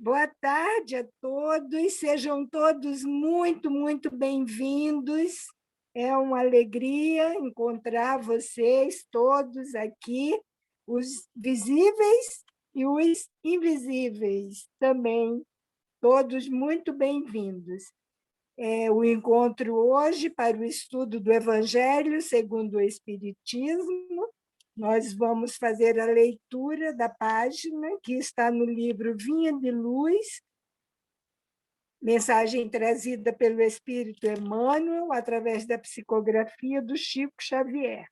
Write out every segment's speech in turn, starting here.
Boa tarde a todos, sejam todos muito bem-vindos. É uma alegria encontrar vocês todos aqui, os visíveis e os invisíveis também, todos muito bem-vindos. O encontro hoje para o estudo do Evangelho segundo o Espiritismo. Nós vamos fazer a leitura da página que está no livro Vinha de Luz, mensagem trazida pelo Espírito Emmanuel através da psicografia do Chico Xavier.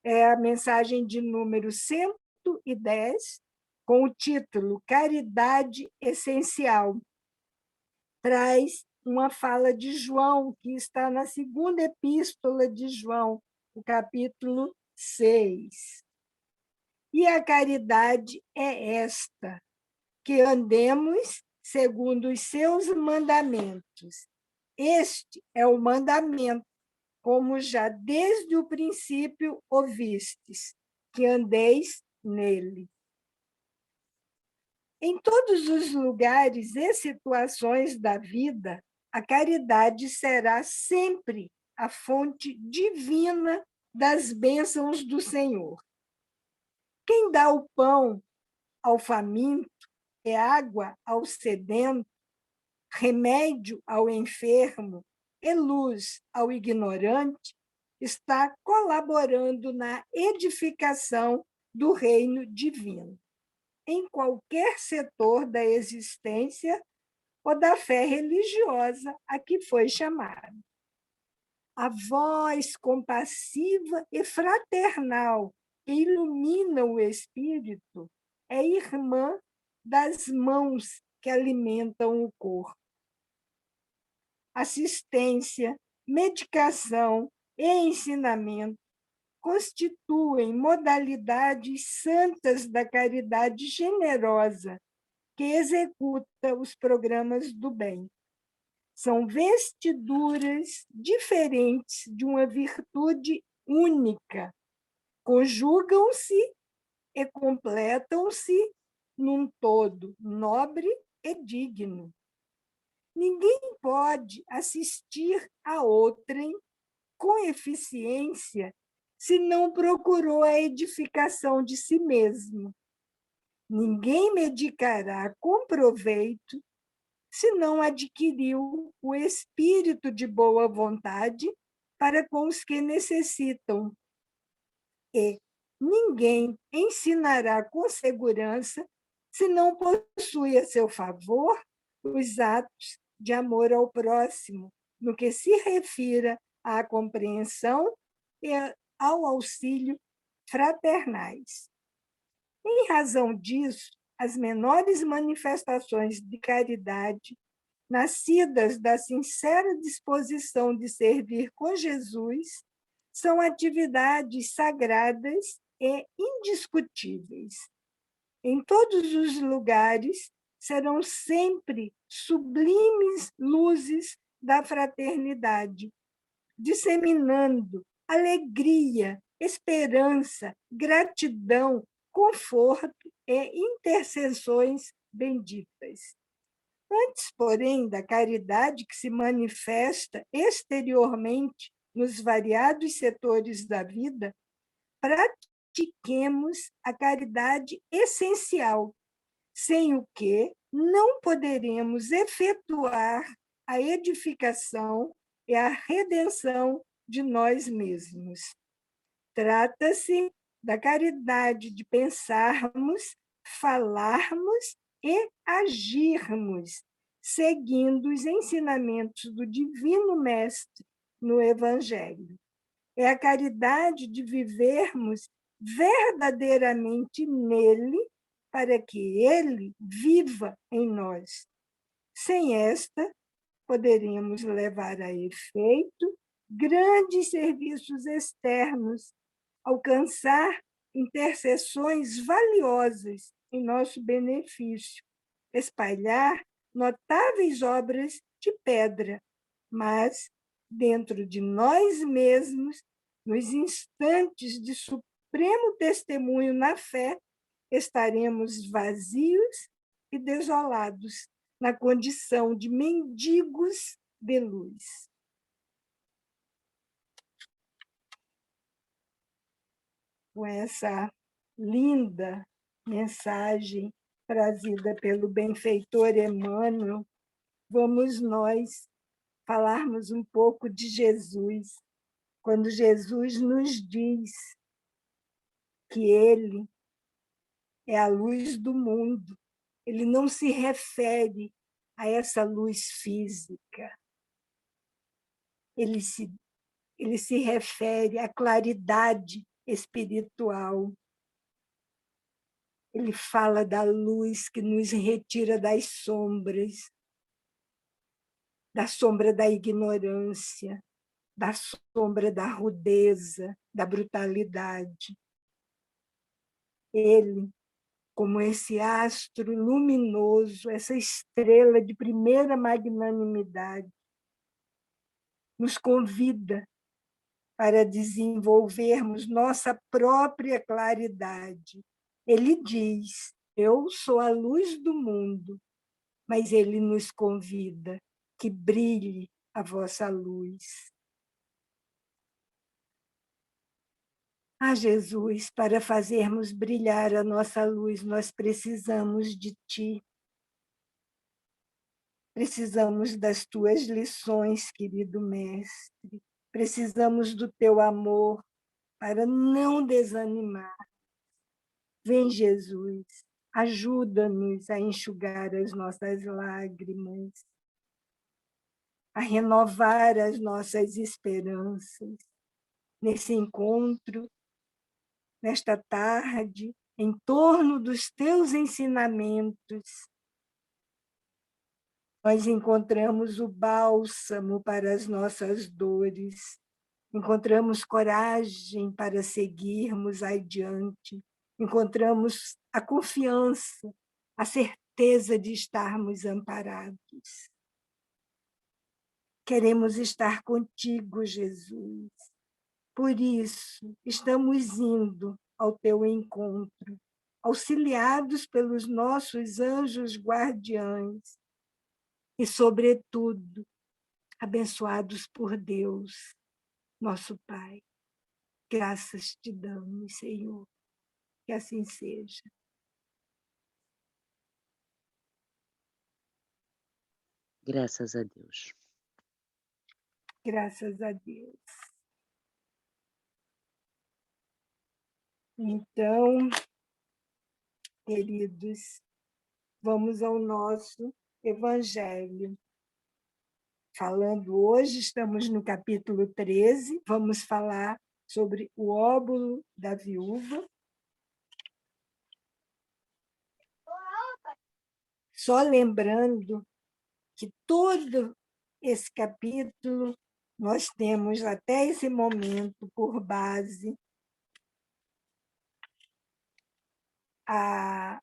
É a mensagem de número 110, com o título Caridade Essencial. Traz uma fala de João, que está na segunda epístola de João, o capítulo 6. E a caridade é esta, que andemos segundo os seus mandamentos. Este é o mandamento, como já desde o princípio ouvistes, que andeis nele. Em todos os lugares e situações da vida, a caridade será sempre a fonte divina das bênçãos do Senhor. Quem dá o pão ao faminto, é água ao sedento, remédio ao enfermo e luz ao ignorante, está colaborando na edificação do reino divino, em qualquer setor da existência ou da fé religiosa a que foi chamado. A voz compassiva e fraternal que ilumina o espírito é irmã das mãos que alimentam o corpo. Assistência, medicação e ensinamento constituem modalidades santas da caridade generosa que executa os programas do bem. São vestiduras diferentes de uma virtude única, conjugam-se e completam-se num todo nobre e digno. Ninguém pode assistir a outrem com eficiência se não procurou a edificação de si mesmo. Ninguém medicará com proveito se não adquiriu o espírito de boa vontade para com os que necessitam. E ninguém ensinará com segurança se não possui a seu favor os atos de amor ao próximo, no que se refira à compreensão e ao auxílio fraternais. Em razão disso, as menores manifestações de caridade, nascidas da sincera disposição de servir com Jesus, são atividades sagradas e indiscutíveis. Em todos os lugares serão sempre sublimes luzes da fraternidade, disseminando alegria, esperança, gratidão, conforto e intercessões benditas. Antes, porém, da caridade que se manifesta exteriormente nos variados setores da vida, pratiquemos a caridade essencial, sem o que não poderemos efetuar a edificação e a redenção de nós mesmos. Trata-se da caridade de pensarmos, falarmos e agirmos, seguindo os ensinamentos do Divino Mestre no Evangelho. É a caridade de vivermos verdadeiramente nele, para que ele viva em nós. Sem esta, poderíamos levar a efeito grandes serviços externos, alcançar intercessões valiosas em nosso benefício, espalhar notáveis obras de pedra, mas, dentro de nós mesmos, nos instantes de supremo testemunho na fé, estaremos vazios e desolados, na condição de mendigos de luz. Com essa linda mensagem trazida pelo benfeitor Emmanuel, vamos nós falarmos um pouco de Jesus, quando Jesus nos diz que ele é a luz do mundo. Ele não se refere a essa luz física. Ele se refere à claridade espiritual. Ele fala da luz que nos retira das sombras, da sombra da ignorância, da sombra da rudeza, da brutalidade. Ele, como esse astro luminoso, essa estrela de primeira magnanimidade, nos convida para desenvolvermos nossa própria claridade. Ele diz: eu sou a luz do mundo, mas ele nos convida que brilhe a vossa luz. Ah, Jesus, para fazermos brilhar a nossa luz, nós precisamos de Ti. Precisamos das Tuas lições, querido Mestre. Precisamos do Teu amor para não desanimar. Vem, Jesus, ajuda-nos a enxugar as nossas lágrimas, a renovar as nossas esperanças. Nesse encontro, nesta tarde, em torno dos teus ensinamentos, nós encontramos o bálsamo para as nossas dores, encontramos coragem para seguirmos adiante, encontramos a confiança, a certeza de estarmos amparados. Queremos estar contigo, Jesus. Por isso, estamos indo ao teu encontro, auxiliados pelos nossos anjos guardiães e, sobretudo, abençoados por Deus, nosso Pai. Graças te damos, Senhor, que assim seja. Graças a Deus. Graças a Deus. Então, queridos, vamos ao nosso Evangelho. Falando hoje, estamos no capítulo 13, vamos falar sobre o óbolo da viúva. Só lembrando que todo esse capítulo nós temos até esse momento por base a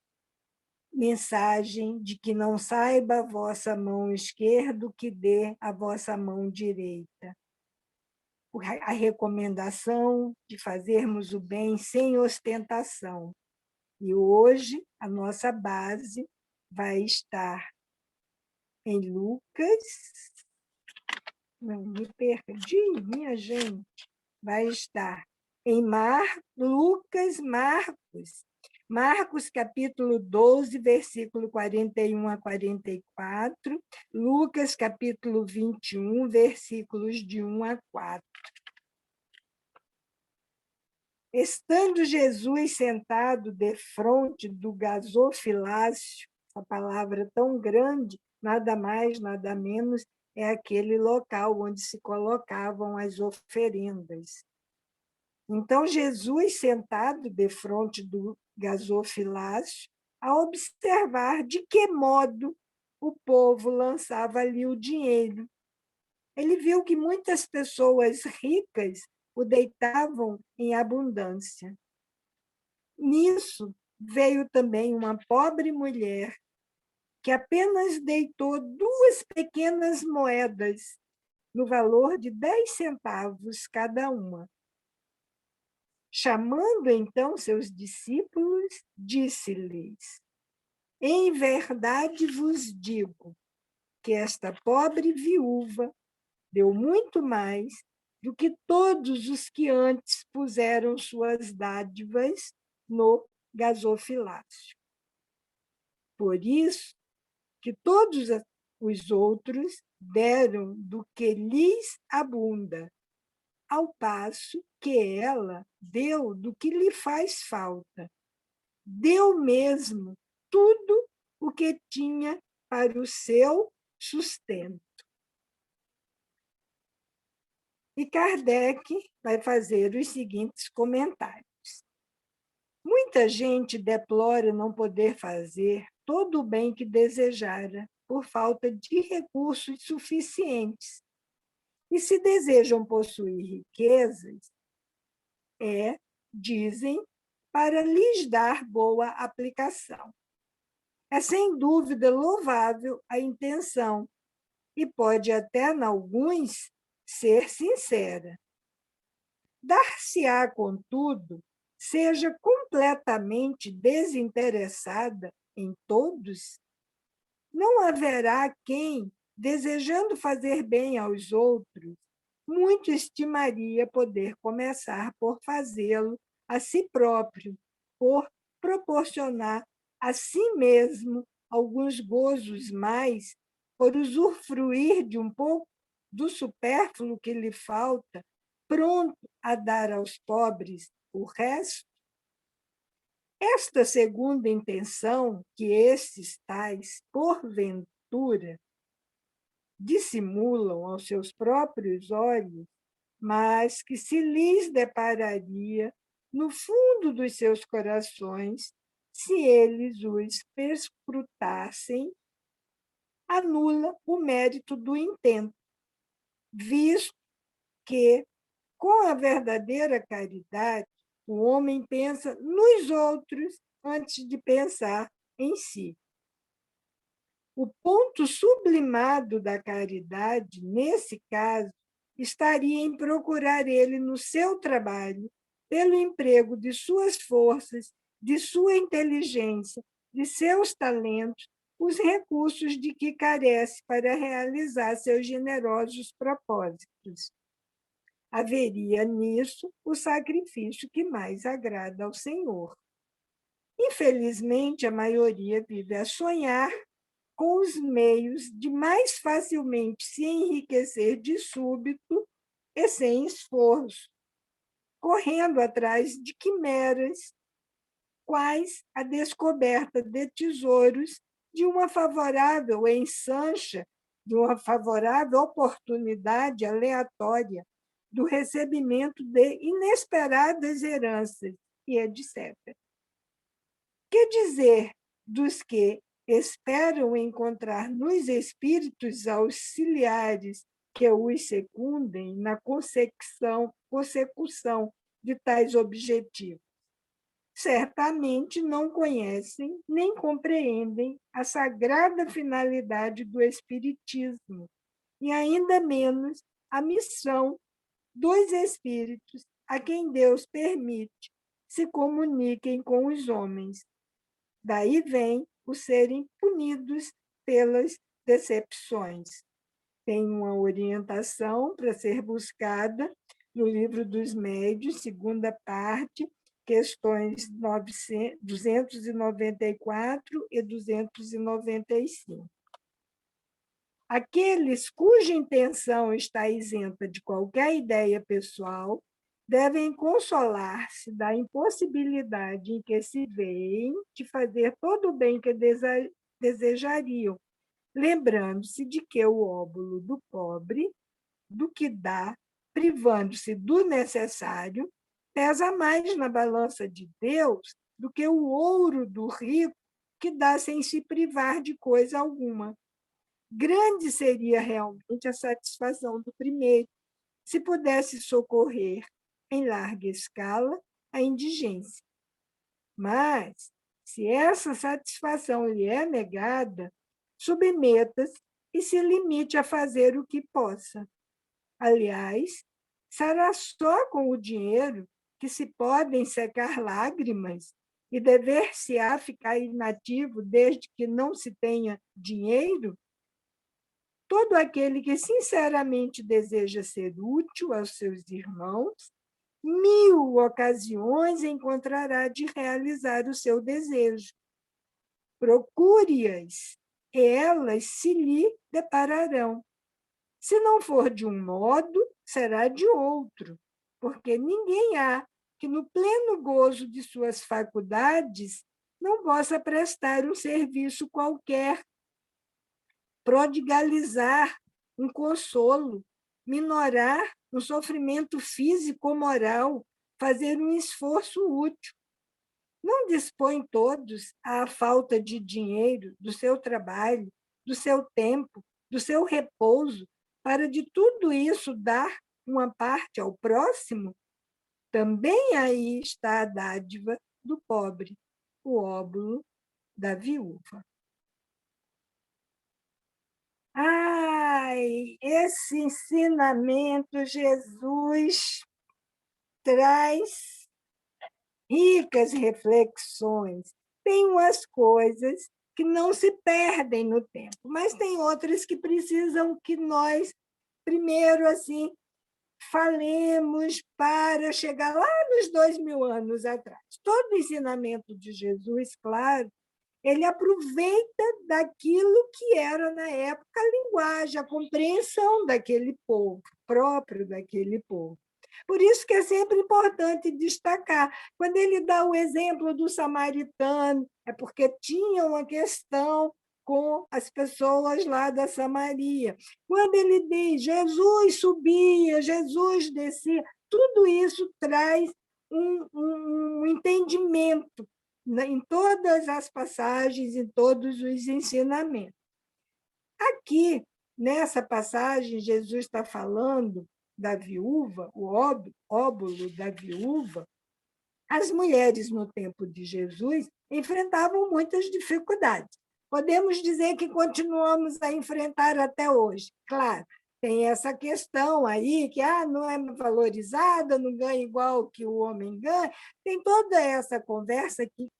mensagem de que não saiba a vossa mão esquerda o que dê a vossa mão direita. A recomendação de fazermos o bem sem ostentação. E hoje a nossa base vai estar em Lucas. Não, me perdi, minha gente. Vai estar em Lucas, Marcos. Marcos, capítulo 12, versículo 41 a 44. Lucas, capítulo 21, versículos de 1 a 4. Estando Jesus sentado defronte do gasofilácio, a palavra tão grande, nada mais, nada menos, é aquele local onde se colocavam as oferendas. Então, Jesus, sentado defronte do gasofilácio, a observar de que modo o povo lançava ali o dinheiro. Ele viu que muitas pessoas ricas o deitavam em abundância. Nisso, veio também uma pobre mulher que apenas deitou 2 pequenas moedas, no valor de 10 centavos cada uma. Chamando então seus discípulos, disse-lhes: Em verdade vos digo que esta pobre viúva deu muito mais do que todos os que antes puseram suas dádivas no gasofilácio. Por isso que todos os outros deram do que lhes abunda, ao passo que ela deu do que lhe faz falta. Deu mesmo tudo o que tinha para o seu sustento. E Kardec vai fazer os seguintes comentários. Muita gente deplora não poder fazer todo o bem que desejara por falta de recursos suficientes. E se desejam possuir riquezas, dizem, para lhes dar boa aplicação. É sem dúvida louvável a intenção e pode até, em alguns, ser sincera. Dar-se-á, contudo, seja completamente desinteressada em todos? Não haverá quem, desejando fazer bem aos outros, muito estimaria poder começar por fazê-lo a si próprio, por proporcionar a si mesmo alguns gozos mais, por usufruir de um pouco do supérfluo que lhe falta, pronto a dar aos pobres o resto? Esta segunda intenção, que estes tais, porventura, dissimulam aos seus próprios olhos, mas que se lhes depararia no fundo dos seus corações, se eles os perscrutassem, anula o mérito do intento, visto que, com a verdadeira caridade, o homem pensa nos outros antes de pensar em si. O ponto sublimado da caridade, nesse caso, estaria em procurar ele no seu trabalho, pelo emprego de suas forças, de sua inteligência, de seus talentos, os recursos de que carece para realizar seus generosos propósitos. Haveria nisso o sacrifício que mais agrada ao Senhor. Infelizmente, a maioria vive a sonhar com os meios de mais facilmente se enriquecer de súbito e sem esforço, correndo atrás de quimeras, quais a descoberta de tesouros de uma favorável ensancha, de uma favorável oportunidade aleatória do recebimento de inesperadas heranças, e etc. Que dizer dos que esperam encontrar nos espíritos auxiliares que os secundem na consecução de tais objetivos? Certamente não conhecem nem compreendem a sagrada finalidade do Espiritismo, e ainda menos a missão dos espíritos a quem Deus permite se comuniquem com os homens. Daí vem o serem punidos pelas decepções. Tem uma orientação para ser buscada no Livro dos Médiuns, segunda parte, questões 294 e 295. Aqueles cuja intenção está isenta de qualquer ideia pessoal devem consolar-se da impossibilidade em que se veem de fazer todo o bem que desejariam, lembrando-se de que o óbolo do pobre, do que dá, privando-se do necessário, pesa mais na balança de Deus do que o ouro do rico, que dá sem se privar de coisa alguma. Grande seria realmente a satisfação do primeiro, se pudesse socorrer em larga escala a indigência. Mas, se essa satisfação lhe é negada, submeta-se e se limite a fazer o que possa. Aliás, será só com o dinheiro que se podem secar lágrimas e dever-se-á ficar inativo desde que não se tenha dinheiro? Todo aquele que sinceramente deseja ser útil aos seus irmãos, 1000 ocasiões encontrará de realizar o seu desejo. Procure-as, e elas se lhe depararão. Se não for de um modo, será de outro, porque ninguém há que, no pleno gozo de suas faculdades, não possa prestar um serviço qualquer, prodigalizar um consolo, minorar um sofrimento físico ou moral, fazer um esforço útil. Não dispõem todos à falta de dinheiro, do seu trabalho, do seu tempo, do seu repouso, para de tudo isso dar uma parte ao próximo? Também aí está a dádiva do pobre, o óbolo da viúva. Ai, esse ensinamento Jesus traz ricas reflexões. Tem umas coisas que não se perdem no tempo, mas tem outras que precisam que nós, primeiro, assim, falemos para chegar lá nos 2000 anos atrás. Todo o ensinamento de Jesus, claro, ele aproveita daquilo que era, na época, a linguagem, a compreensão daquele povo, próprio daquele povo. Por isso que é sempre importante destacar. Quando ele dá o exemplo do samaritano, é porque tinha uma questão com as pessoas lá da Samaria. Quando ele diz Jesus subia, Jesus descia, tudo isso traz um entendimento em todas as passagens, em todos os ensinamentos. Aqui, nessa passagem, Jesus está falando da viúva, o óbolo da viúva. As mulheres, no tempo de Jesus, enfrentavam muitas dificuldades. Podemos dizer que continuamos a enfrentar até hoje. Claro, tem essa questão aí que não é valorizada, não ganha igual que o homem ganha. Tem toda essa conversa que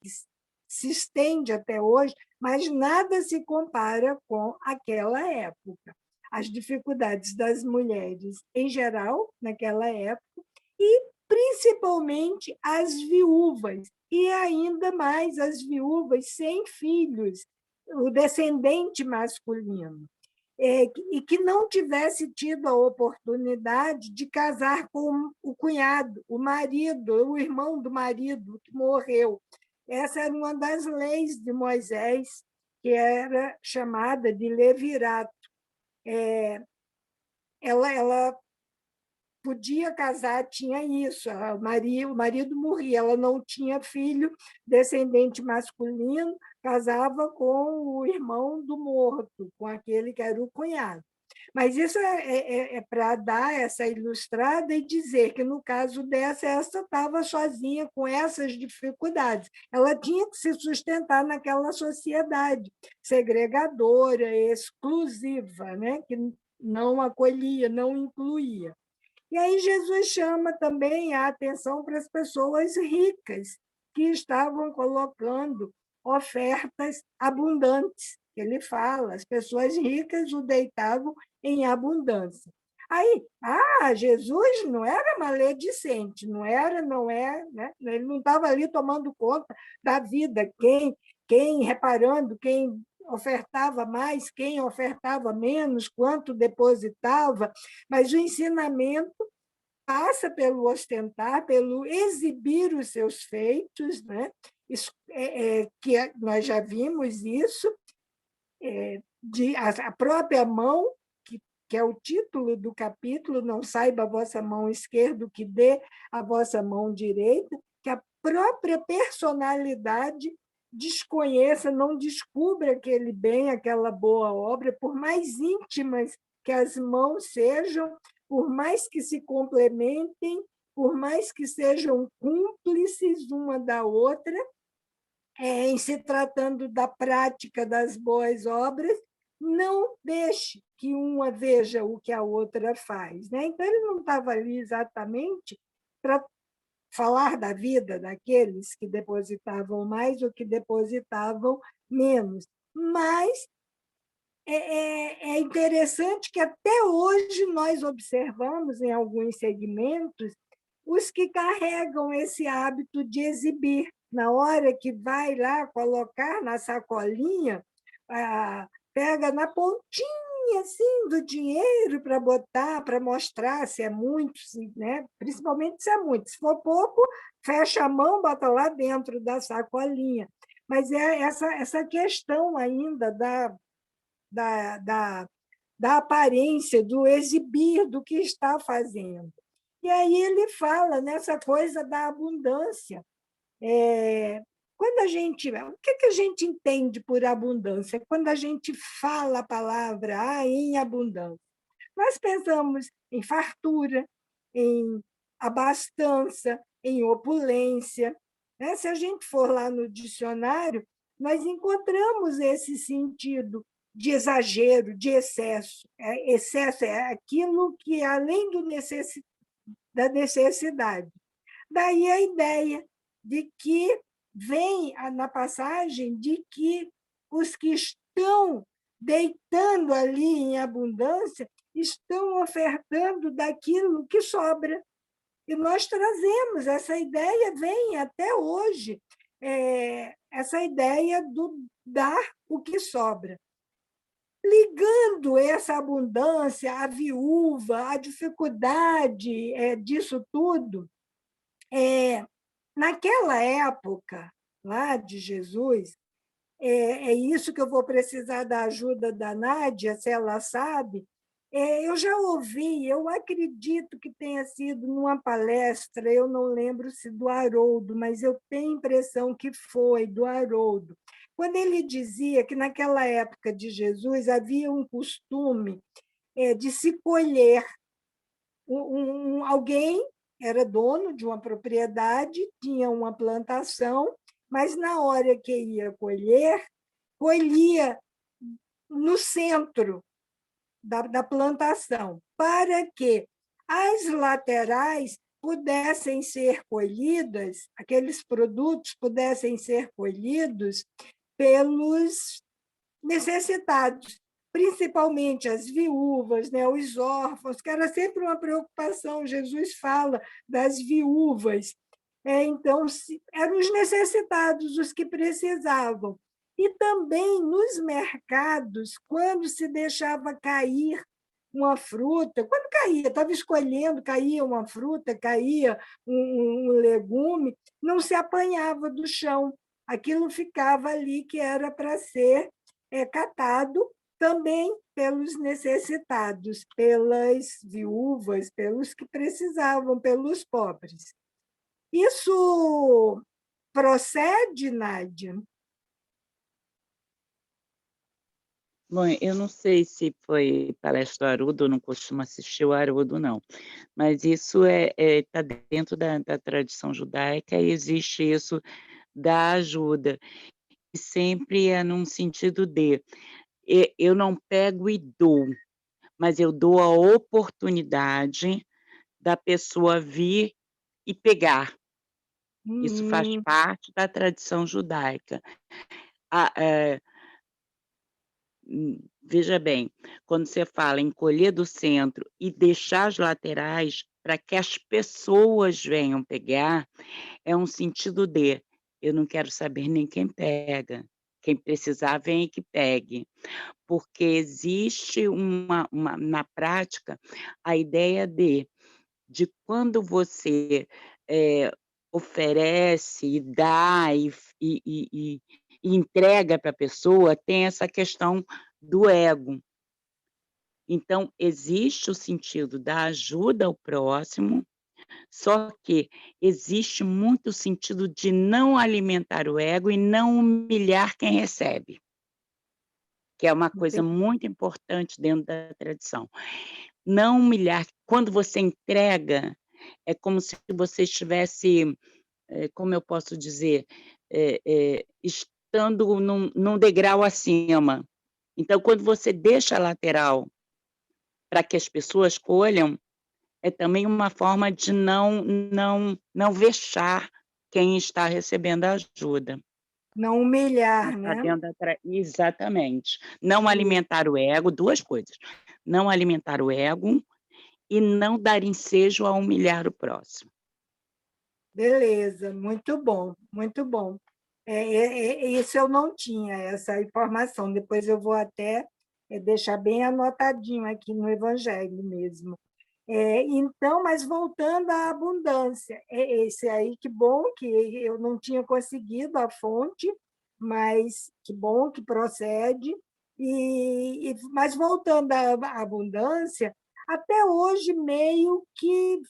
se estende até hoje, mas nada se compara com aquela época. As dificuldades das mulheres, em geral, naquela época, e principalmente as viúvas, e ainda mais as viúvas sem filhos, o descendente masculino, e que não tivesse tido a oportunidade de casar com o cunhado, o marido, o irmão do marido que morreu. Essa era uma das leis de Moisés, que era chamada de levirato. Ela podia casar, tinha isso, o marido morria, ela não tinha filho, descendente masculino, casava com o irmão do morto, com aquele que era o cunhado. Mas isso é para dar essa ilustrada e dizer que, no caso dessa, essa estava sozinha com essas dificuldades. Ela tinha que se sustentar naquela sociedade segregadora, exclusiva, né? Que não acolhia, não incluía. E aí Jesus chama também a atenção para as pessoas ricas que estavam colocando ofertas abundantes. Ele fala, as pessoas ricas o deitavam em abundância. Aí, Jesus não era maledicente, não é, né? Ele não estava ali tomando conta da vida, quem reparando, quem ofertava mais, quem ofertava menos, quanto depositava, mas o ensinamento passa pelo ostentar, pelo exibir os seus feitos, né? Isso, que nós já vimos isso, a própria mão, que é o título do capítulo, não saiba a vossa mão esquerda o que dê a vossa mão direita, que a própria personalidade desconheça, não descubra aquele bem, aquela boa obra, por mais íntimas que as mãos sejam, por mais que se complementem, por mais que sejam cúmplices uma da outra, em se tratando da prática das boas obras, não deixe que uma veja o que a outra faz. Né? Então, ele não estava ali exatamente para falar da vida daqueles que depositavam mais ou que depositavam menos. Mas é interessante que até hoje nós observamos em alguns segmentos os que carregam esse hábito de exibir. Na hora que vai lá colocar na sacolinha, pega na pontinha assim, do dinheiro para botar, para mostrar se é muito, né? Principalmente se é muito. Se for pouco, fecha a mão, bota lá dentro da sacolinha. Mas é essa questão ainda da, da, da aparência, do exibir do que está fazendo. E aí ele fala nessa coisa da abundância. Quando a gente, o que a gente entende por abundância? Quando a gente fala a palavra em abundância, nós pensamos em fartura, em abastança, em opulência. Né? Se a gente for lá no dicionário, nós encontramos esse sentido de exagero, de excesso. Excesso é aquilo que é além da necessidade. Daí a ideia de que vem na passagem de que os que estão deitando ali em abundância estão ofertando daquilo que sobra. E nós trazemos, essa ideia vem até hoje, essa ideia do dar o que sobra. Ligando essa abundância à viúva, à dificuldade disso tudo, naquela época lá de Jesus, é isso que eu vou precisar da ajuda da Nádia, se ela sabe. Eu já ouvi, eu acredito que tenha sido numa palestra, eu não lembro se do Haroldo, mas eu tenho a impressão que foi do Haroldo, quando ele dizia que naquela época de Jesus havia um costume de se colher. Alguém era dono de uma propriedade, tinha uma plantação, mas na hora que ia colher, colhia no centro da plantação, para que as laterais pudessem ser colhidas, aqueles produtos pudessem ser colhidos pelos necessitados, principalmente as viúvas, né, os órfãos, que era sempre uma preocupação. Jesus fala das viúvas. Então, eram os necessitados, os que precisavam. E também nos mercados, quando se deixava cair uma fruta, quando caía, estava escolhendo, caía uma fruta, caía um legume, não se apanhava do chão. Aquilo ficava ali, que era para ser catado também pelos necessitados, pelas viúvas, pelos que precisavam, pelos pobres. Isso procede, Nádia? Bom, eu não sei se foi palestra do Haroldo, eu não costumo assistir o Haroldo, não. Mas isso tá dentro da tradição judaica e existe isso da ajuda. E sempre é num sentido de, eu não pego e dou, mas eu dou a oportunidade da pessoa vir e pegar. Isso faz parte da tradição judaica. Veja bem, quando você fala em colher do centro e deixar as laterais para que as pessoas venham pegar, é um sentido de: eu não quero saber nem quem pega, quem precisar vem e que pegue. Porque existe na prática, a ideia de quando você, oferece e dá e entrega para a pessoa, tem essa questão do ego. Então, existe o sentido da ajuda ao próximo, só que existe muito o sentido de não alimentar o ego e não humilhar quem recebe, que é uma coisa muito importante dentro da tradição. Não humilhar. Quando você entrega, é como se você estivesse, como eu posso dizer, estando num degrau acima. Então, quando você deixa a lateral para que as pessoas colham, é também uma forma de não vexar quem está recebendo a ajuda. Não Não humilhar, está né? dentro da exatamente. Não alimentar o ego, 2 coisas, não alimentar o ego e não dar ensejo a humilhar o próximo. Beleza, muito bom, muito bom. Isso eu não tinha, essa informação. Depois eu vou até deixar bem anotadinho aqui no Evangelho mesmo. Então, mas voltando à abundância, esse aí, que bom que eu não tinha conseguido a fonte, mas que bom que procede. Mas voltando à abundância, até hoje meio que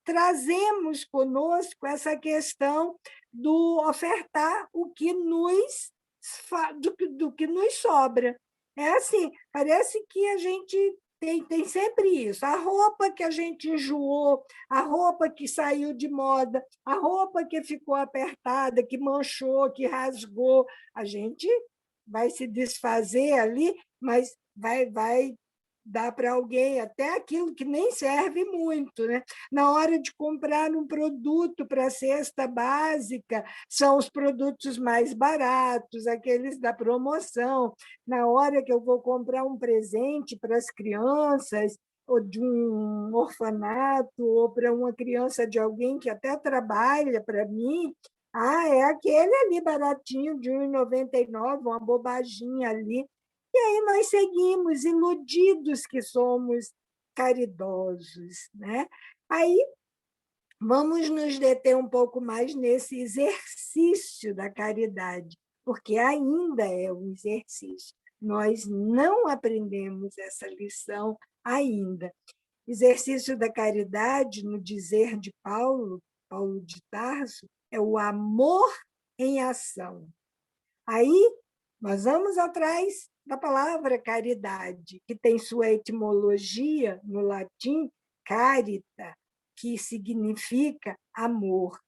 trazemos conosco essa questão do ofertar o que do que nos sobra. É assim, parece que a gente tem sempre isso. A roupa que a gente enjoou, a roupa que saiu de moda, a roupa que ficou apertada, que manchou, que rasgou, a gente vai se desfazer ali, mas vai dar para alguém até aquilo que nem serve muito, né? Na hora de comprar um produto para a cesta básica, são os produtos mais baratos, aqueles da promoção. Na hora que eu vou comprar um presente para as crianças, ou de um orfanato, ou para uma criança de alguém que até trabalha para mim, é aquele ali baratinho, de R$ 1,99, uma bobaginha ali. E aí nós seguimos, iludidos que somos caridosos, né? Aí vamos nos deter um pouco mais nesse exercício da caridade, porque ainda é um exercício. Nós não aprendemos essa lição ainda. Exercício da caridade, no dizer de Paulo, Paulo de Tarso, é o amor em ação. Aí nós vamos atrás da palavra caridade, que tem sua etimologia no latim carita, que significa amor.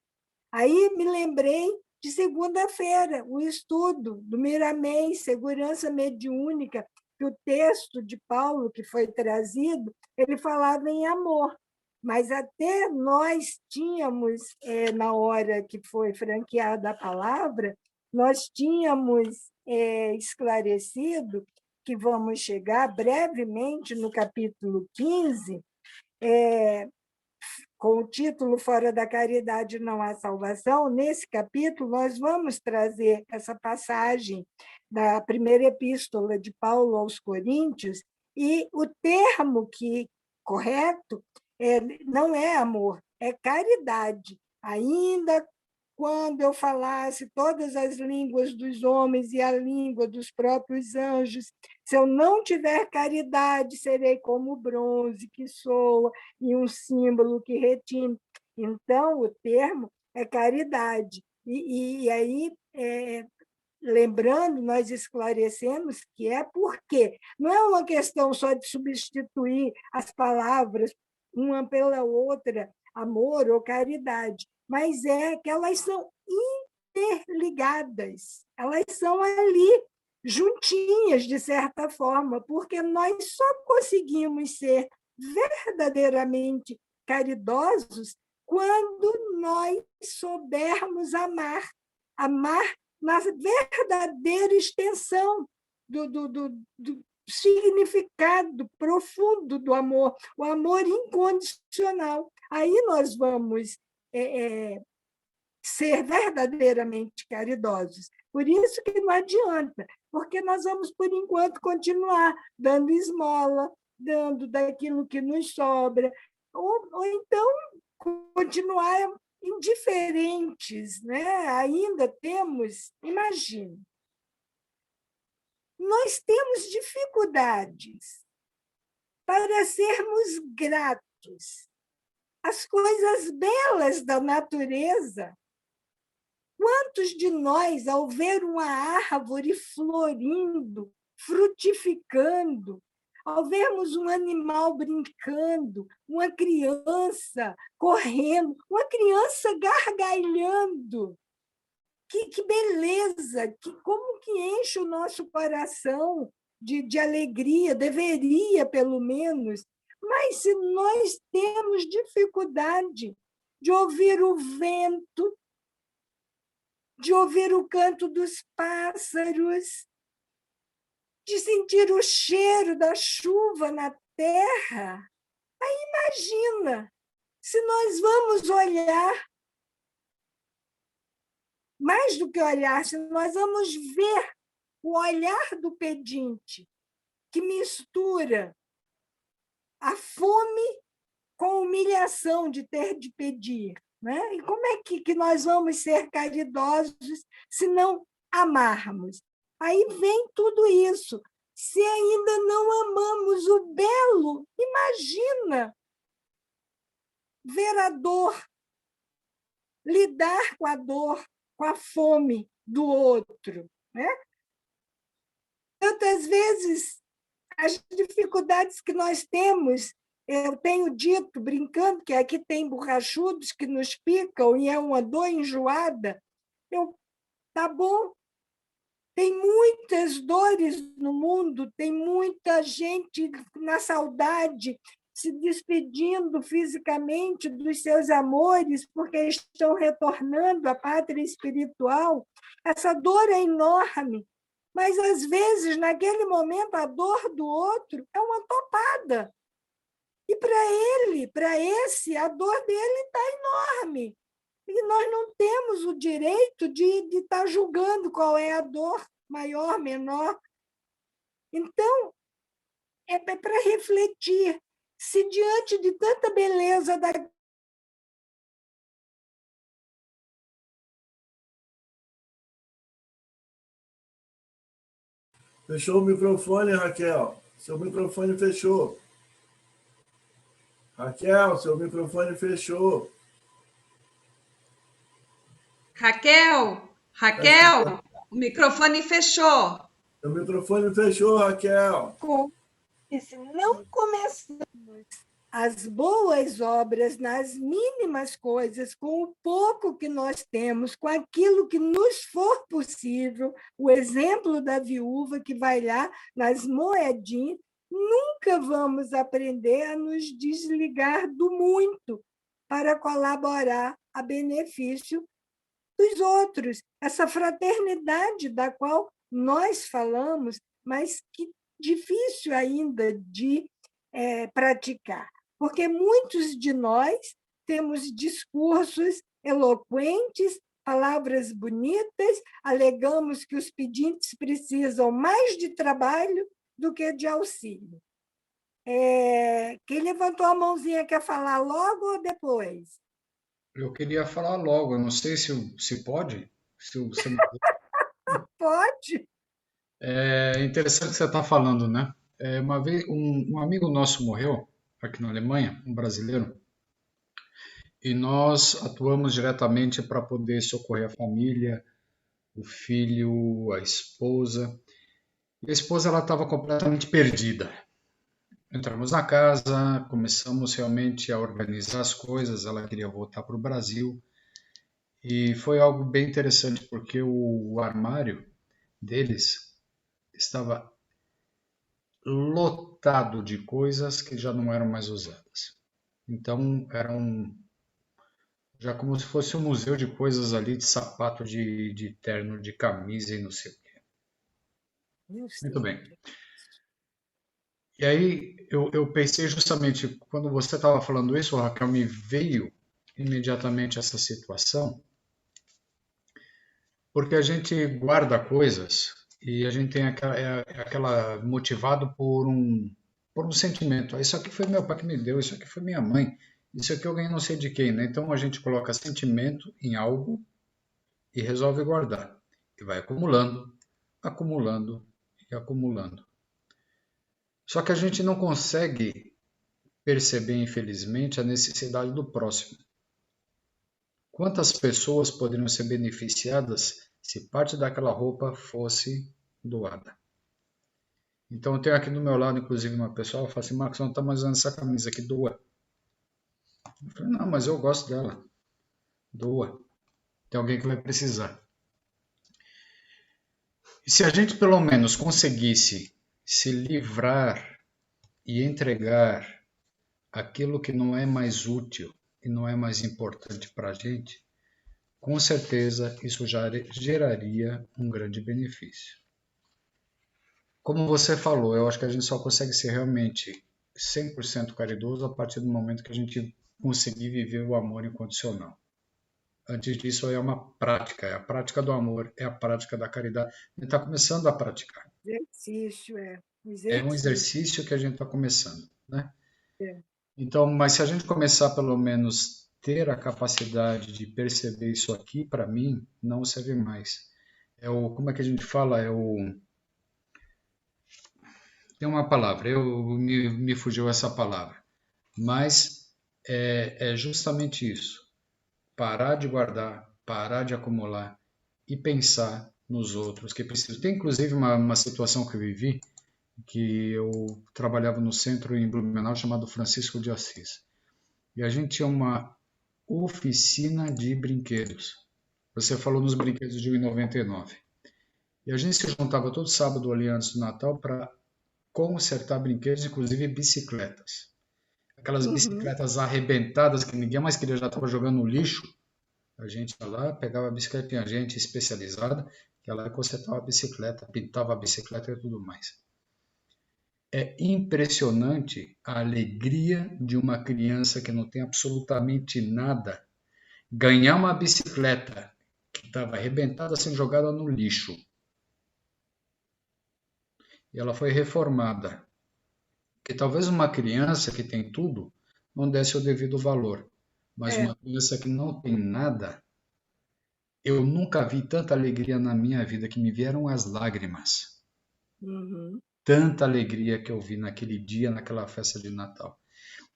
Aí me lembrei de segunda-feira, o estudo do Miramês, Segurança Mediúnica, que o texto de Paulo que foi trazido, ele falava em amor. Mas até nós tínhamos, na hora que foi franqueada a palavra, nós tínhamos esclarecido que vamos chegar brevemente no capítulo 15, com o título Fora da Caridade Não Há Salvação. Nesse capítulo, nós vamos trazer essa passagem da primeira epístola de Paulo aos Coríntios, e o termo correto não é amor, é caridade. Ainda quando eu falasse todas as línguas dos homens e a língua dos próprios anjos, se eu não tiver caridade, serei como o bronze que soa e um símbolo que retine. Então, o termo é caridade. E aí, lembrando, nós esclarecemos que é porque não é uma questão só de substituir as palavras uma pela outra, amor ou caridade, mas é que elas são interligadas, elas são ali, juntinhas, de certa forma, porque nós só conseguimos ser verdadeiramente caridosos quando nós soubermos amar na verdadeira extensão do significado profundo do amor, o amor incondicional. Aí nós vamos ser verdadeiramente caridosos. Por isso que não adianta, porque nós vamos, por enquanto, continuar dando esmola, dando daquilo que nos sobra, ou então continuar indiferentes, né? Ainda temos, imagine, nós temos dificuldades para sermos gratos às coisas belas da natureza. Quantos de nós, ao ver uma árvore florindo, frutificando, ao vermos um animal brincando, uma criança correndo, uma criança gargalhando, que beleza, como que enche o nosso coração de alegria, deveria, pelo menos, Mas se nós temos dificuldade de ouvir o vento, de ouvir o canto dos pássaros, de sentir o cheiro da chuva na terra, imagina se nós vamos olhar, mais do que olhar, se nós vamos ver o olhar do pedinte, que mistura a fome com a humilhação de ter de pedir. Né? E como é que nós vamos ser caridosos se não amarmos? Aí vem tudo isso. Se ainda não amamos o belo, imagina ver a dor, lidar com a dor, com a fome do outro. Né? Tantas vezes, as dificuldades que nós temos, eu tenho dito, brincando, que aqui tem borrachudos que nos picam e é uma dor enjoada. Tá bom, tem muitas dores no mundo, tem muita gente na saudade, se despedindo fisicamente dos seus amores, porque estão retornando à pátria espiritual. Essa dor é enorme, mas, às vezes, naquele momento, a dor do outro é uma topada. E para ele, para esse, a dor dele está enorme. E nós não temos o direito de estar julgando qual é a dor, maior, menor. Então, é para refletir. Se diante de tanta beleza da Fechou o microfone, Raquel. Seu microfone fechou. Raquel, seu microfone fechou. Raquel, o microfone fechou. Seu microfone fechou, Raquel. E se não começamos as boas obras nas mínimas coisas, com o pouco que nós temos, com aquilo que nos for possível, o exemplo da viúva que vai lá nas moedinhas, nunca vamos aprender a nos desligar do muito para colaborar a benefício dos outros. Essa fraternidade da qual nós falamos, mas que difícil ainda de praticar, porque muitos de nós temos discursos eloquentes, palavras bonitas, alegamos que os pedintes precisam mais de trabalho do que de auxílio. Quem levantou a mãozinha quer falar logo ou depois? Eu queria falar logo, eu não sei se pode. Pode. É interessante o que você está falando, né? Uma vez um amigo nosso morreu aqui na Alemanha, um brasileiro, e nós atuamos diretamente para poder socorrer a família, o filho, a esposa. E a esposa ela estava completamente perdida. Entramos na casa, começamos realmente a organizar as coisas, ela queria voltar para o Brasil. E foi algo bem interessante, porque o armário deles estava lotado de coisas que já não eram mais usadas. Então, já como se fosse um museu de coisas ali, de sapato, de terno, de camisa e não sei o quê. Muito bem. E aí, eu pensei justamente, quando você estava falando isso, Raquel, me veio imediatamente essa situação, porque a gente guarda coisas e a gente tem aquela motivado por um sentimento. Isso aqui foi meu pai que me deu, isso aqui foi minha mãe, isso aqui eu ganhei não sei de quem, né? Então a gente coloca sentimento em algo e resolve guardar. E vai acumulando, acumulando e acumulando. Só que a gente não consegue perceber, infelizmente, a necessidade do próximo. Quantas pessoas poderiam ser beneficiadas se parte daquela roupa fosse doada? Então eu tenho aqui do meu lado, inclusive, uma pessoa, fala assim, Marcos, não está mais usando essa camisa aqui, doa. Eu falei, não, mas eu gosto dela. Doa. Tem alguém que vai precisar. E se a gente pelo menos conseguisse se livrar e entregar aquilo que não é mais útil e não é mais importante para a gente, com certeza isso já geraria um grande benefício. Como você falou, eu acho que a gente só consegue ser realmente 100% caridoso a partir do momento que a gente conseguir viver o amor incondicional. Antes disso, é uma prática, é a prática do amor, é a prática da caridade. A gente está começando a praticar. Exercício, É um exercício que a gente está começando, né? É. Então, mas se a gente começar pelo menos ter a capacidade de perceber isso aqui, para mim, não serve mais. Como é que a gente fala? Tem uma palavra, me fugiu essa palavra, mas é justamente isso. Parar de guardar, parar de acumular e pensar nos outros que precisam. Tem inclusive uma situação que eu vivi, que eu trabalhava no centro em Blumenau chamado Francisco de Assis. E a gente tinha uma oficina de brinquedos. Você falou nos brinquedos de 1,99. E a gente se juntava todo sábado ali antes do Natal para consertar brinquedos, inclusive bicicletas. Aquelas bicicletas arrebentadas que ninguém mais queria, já estava jogando no lixo. A gente ia lá, pegava a bicicleta, tinha gente especializada, que ela consertava a bicicleta, pintava a bicicleta e tudo mais. É impressionante a alegria de uma criança que não tem absolutamente nada ganhar uma bicicleta que estava arrebentada sendo jogada no lixo. E ela foi reformada. Porque talvez uma criança que tem tudo não desse o devido valor. Mas uma criança que não tem nada, eu nunca vi tanta alegria na minha vida, que me vieram as lágrimas. Tanta alegria que eu vi naquele dia, naquela festa de Natal.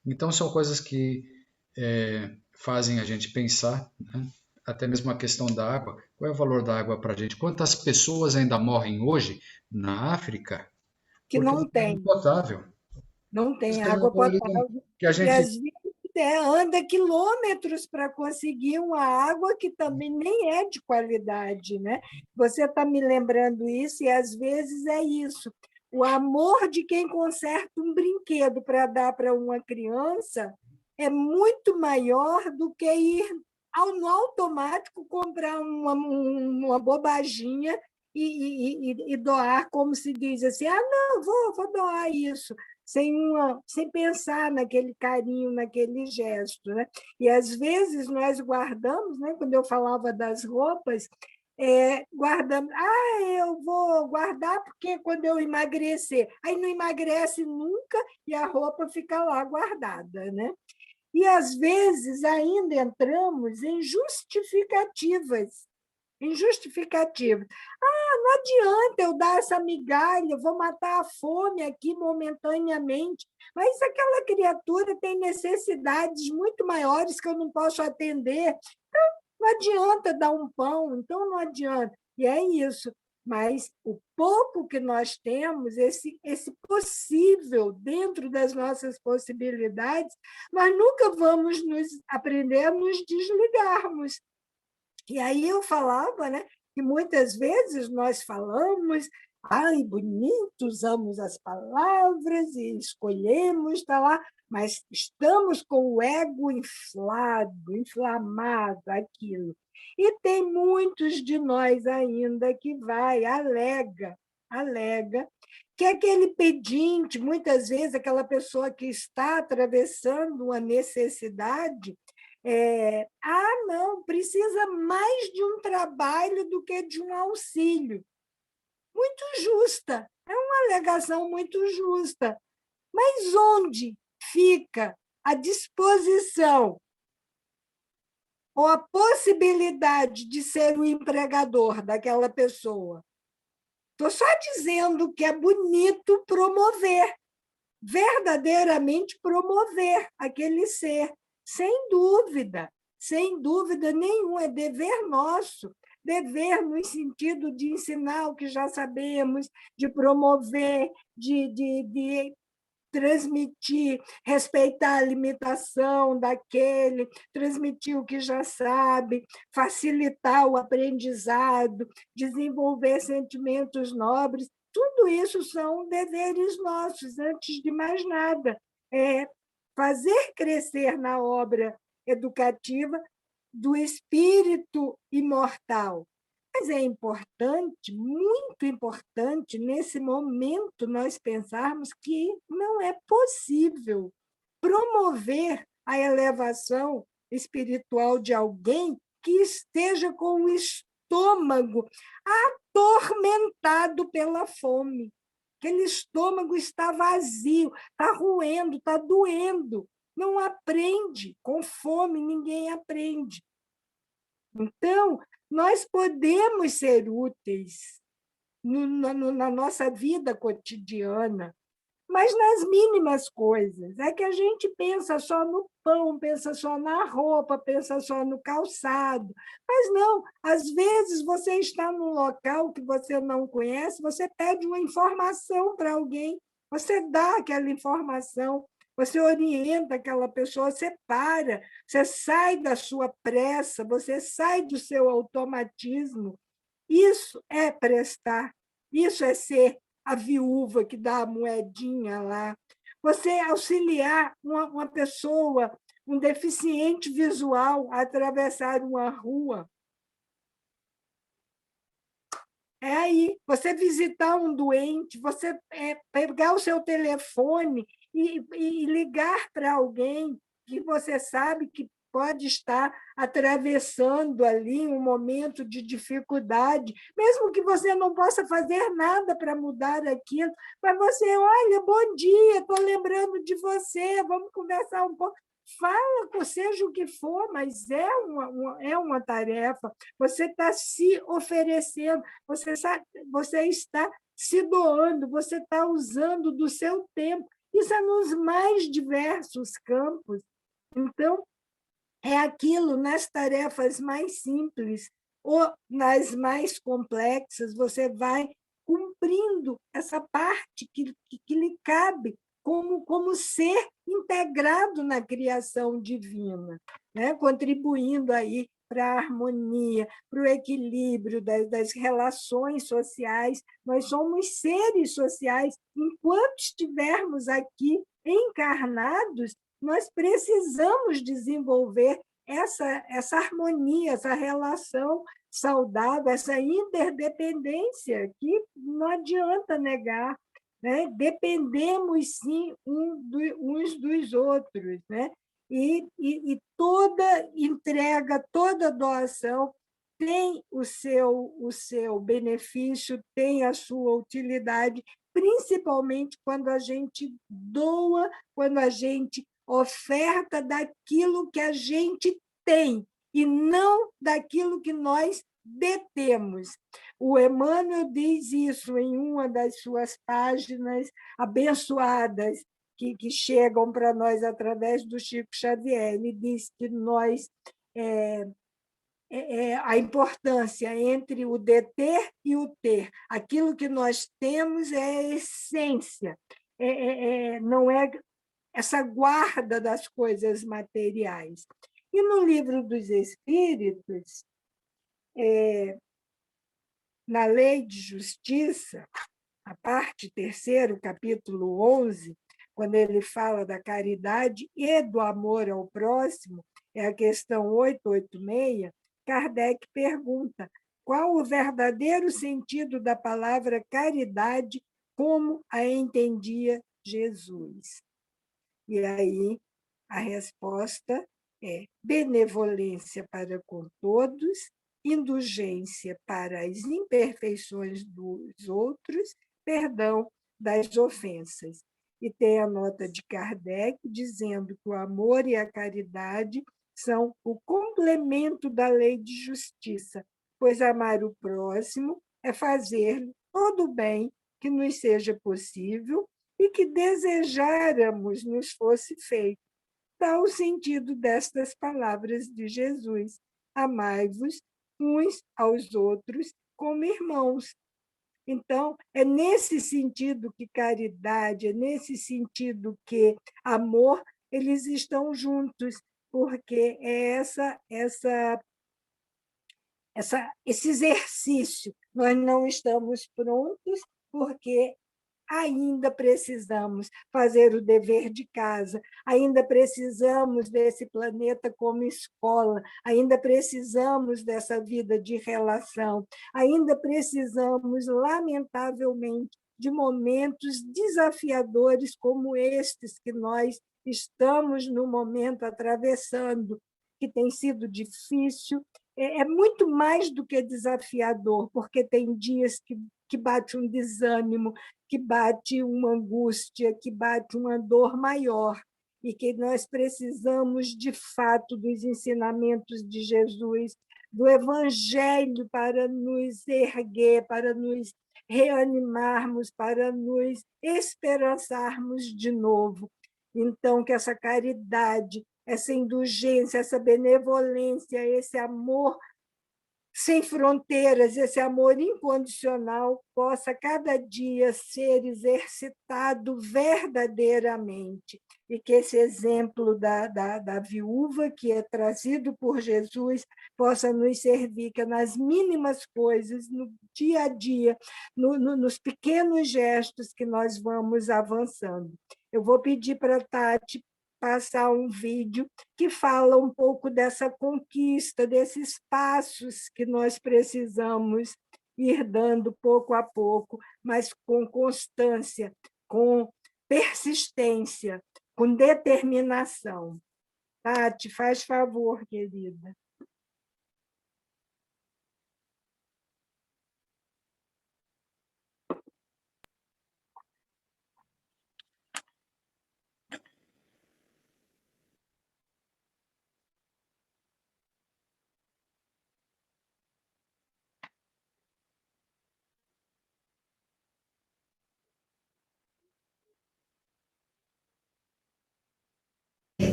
Então são coisas que fazem a gente pensar, né? Até mesmo a questão da água. Qual é o valor da água para a gente? Quantas pessoas ainda morrem hoje na África que porque não não tem água tem. potável? Não tem Tem água ali potável. que a E gente... às vezes anda quilômetros para conseguir uma água que também nem é de qualidade, né? Você está me lembrando isso, e às vezes é isso. O amor de quem conserta um brinquedo para dar para uma criança é muito maior do que ir no automático comprar uma bobaginha e doar, como se diz assim, não, vou doar isso, sem pensar naquele carinho, naquele gesto, né? E às vezes nós guardamos, né? Quando eu falava das roupas, guardamos, eu vou guardar porque quando eu emagrecer, aí não emagrece nunca e a roupa fica lá guardada, né? E às vezes ainda entramos em justificativas. Não adianta eu dar essa migalha, eu vou matar a fome aqui momentaneamente, mas aquela criatura tem necessidades muito maiores que eu não posso atender. Então, não adianta dar um pão, então não adianta. E é isso. Mas o pouco que nós temos, esse possível dentro das nossas possibilidades, nós nunca vamos aprender a nos desligarmos. E aí eu falava, né, que muitas vezes nós falamos, bonito, usamos as palavras e escolhemos, tá lá, mas estamos com o ego inflamado, aquilo. E tem muitos de nós ainda que alega que aquele pedinte, muitas vezes aquela pessoa que está atravessando uma necessidade, não, precisa mais de um trabalho do que de um auxílio. Muito justa, é uma alegação muito justa. Mas onde fica a disposição ou a possibilidade de ser o empregador daquela pessoa? Estou só dizendo que é bonito promover, verdadeiramente promover aquele ser, sem dúvida nenhuma, é dever nosso, dever no sentido de ensinar o que já sabemos, de promover, de transmitir, respeitar a limitação daquele, transmitir o que já sabe, facilitar o aprendizado, desenvolver sentimentos nobres. Tudo isso são deveres nossos, antes de mais nada. fazer crescer na obra educativa do espírito imortal. Mas é importante, muito importante, nesse momento, nós pensarmos que não é possível promover a elevação espiritual de alguém que esteja com o estômago atormentado pela fome. Aquele estômago está vazio, está roendo, está doendo. Não aprende. Com fome, ninguém aprende. Então, nós podemos ser úteis na nossa vida cotidiana, mas nas mínimas coisas. É que a gente pensa só no pão, pensa só na roupa, pensa só no calçado. Mas não, às vezes você está num local que você não conhece, você pede uma informação para alguém, você dá aquela informação, você orienta aquela pessoa, você para, você sai da sua pressa, você sai do seu automatismo. Isso é prestar, isso é ser a viúva que dá a moedinha lá. Você auxiliar uma pessoa, um deficiente visual, a atravessar uma rua. É aí, você visitar um doente, você pegar o seu telefone e ligar para alguém que você sabe que pode estar atravessando ali um momento de dificuldade, mesmo que você não possa fazer nada para mudar aquilo, mas você, olha, bom dia, estou lembrando de você, vamos conversar um pouco. Fala, seja o que for, mas é uma tarefa. Você está se oferecendo, você está se doando, você está usando do seu tempo. Isso é nos mais diversos campos. Então, é aquilo nas tarefas mais simples ou nas mais complexas, você vai cumprindo essa parte que lhe cabe como ser integrado na criação divina, né? Contribuindo aí para a harmonia, para o equilíbrio das relações sociais. Nós somos seres sociais. Enquanto estivermos aqui encarnados, nós precisamos desenvolver essa harmonia, essa relação saudável, essa interdependência que não adianta negar. Né? Dependemos, sim, uns dos outros. Né? E toda entrega, toda doação tem o seu benefício, tem a sua utilidade, principalmente quando a gente doa, quando a gente oferta daquilo que a gente tem e não daquilo que nós detemos. O Emmanuel diz isso em uma das suas páginas abençoadas, que chegam para nós através do Chico Xavier. Ele diz que nós... a importância entre o deter e o ter. Aquilo que nós temos é a essência, não é essa guarda das coisas materiais. E no Livro dos Espíritos, na Lei de Justiça, a parte 3ª, capítulo 11, quando ele fala da caridade e do amor ao próximo, é a questão 886, Kardec pergunta qual o verdadeiro sentido da palavra caridade como a entendia Jesus. E aí a resposta é benevolência para com todos, indulgência para as imperfeições dos outros, perdão das ofensas. E tem a nota de Kardec dizendo que o amor e a caridade são o complemento da lei de justiça, pois amar o próximo é fazer todo o bem que nos seja possível e que desejáramos nos fosse feito. Tal o sentido destas palavras de Jesus: amai-vos uns aos outros como irmãos. Então, é nesse sentido que caridade, é nesse sentido que amor, eles estão juntos, porque é esse exercício. Nós não estamos prontos, porque ainda precisamos fazer o dever de casa, ainda precisamos desse planeta como escola, ainda precisamos dessa vida de relação, ainda precisamos, lamentavelmente, de momentos desafiadores como estes que nós estamos, no momento, atravessando, que tem sido difícil. É muito mais do que desafiador, porque tem dias que bate um desânimo, que bate uma angústia, que bate uma dor maior, e que nós precisamos, de fato, dos ensinamentos de Jesus, do Evangelho para nos erguer, para nos reanimarmos, para nos esperançarmos de novo. Então, que essa caridade, essa indulgência, essa benevolência, esse amor sem fronteiras, esse amor incondicional possa cada dia ser exercitado verdadeiramente, e que esse exemplo da viúva, que é trazido por Jesus, possa nos servir, que nas mínimas coisas, no dia a dia, nos pequenos gestos que nós vamos avançando. Eu vou pedir para a Tati passar um vídeo que fala um pouco dessa conquista, desses passos que nós precisamos ir dando pouco a pouco, mas com constância, com persistência, com determinação. Tati, faz favor, querida.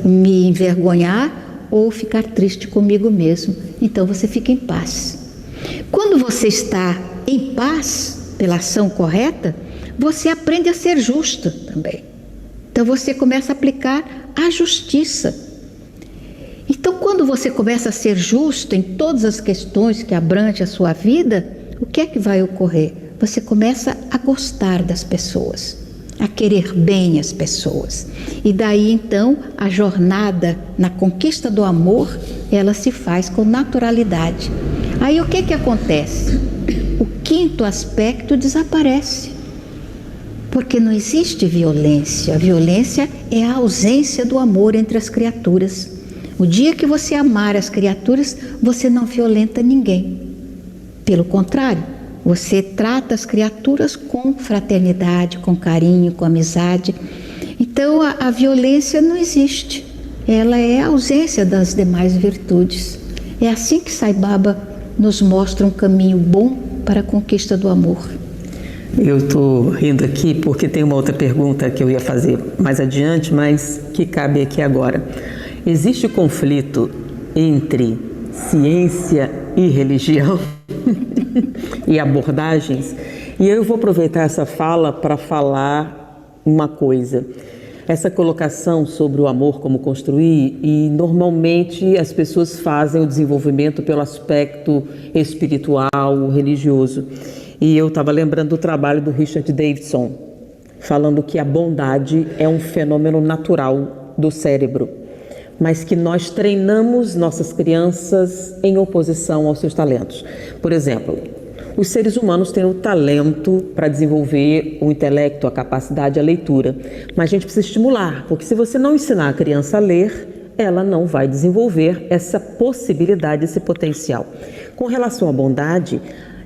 Me envergonhar ou ficar triste comigo mesmo. Então você fica em paz. Quando você está em paz pela ação correta, você aprende a ser justa também. Então você começa a aplicar a justiça. Então, quando você começa a ser justo em todas as questões que abrangem a sua vida, o que é que vai ocorrer? Você começa a gostar das pessoas, a querer bem as pessoas. E daí, então, a jornada na conquista do amor, ela se faz com naturalidade. Aí o que que acontece? O quinto aspecto desaparece, porque não existe violência. A violência é a ausência do amor entre as criaturas. O dia que você amar as criaturas, você não violenta ninguém. Pelo contrário, você trata as criaturas com fraternidade, com carinho, com amizade. Então, a violência não existe. Ela é a ausência das demais virtudes. É assim que Sai Baba nos mostra um caminho bom para a conquista do amor. Eu estou rindo aqui porque tem uma outra pergunta que eu ia fazer mais adiante, mas que cabe aqui agora. Existe conflito entre ciência e religião e abordagens? E eu vou aproveitar essa fala para falar uma coisa. Essa colocação sobre o amor como construir, e normalmente as pessoas fazem o desenvolvimento pelo aspecto espiritual, religioso. E eu estava lembrando do trabalho do Richard Davidson, falando que a bondade é um fenômeno natural do cérebro, mas que nós treinamos nossas crianças em oposição aos seus talentos. Por exemplo, os seres humanos têm o talento para desenvolver o intelecto, a capacidade, a leitura, mas a gente precisa estimular, porque se você não ensinar a criança a ler, ela não vai desenvolver essa possibilidade, esse potencial. Com relação à bondade,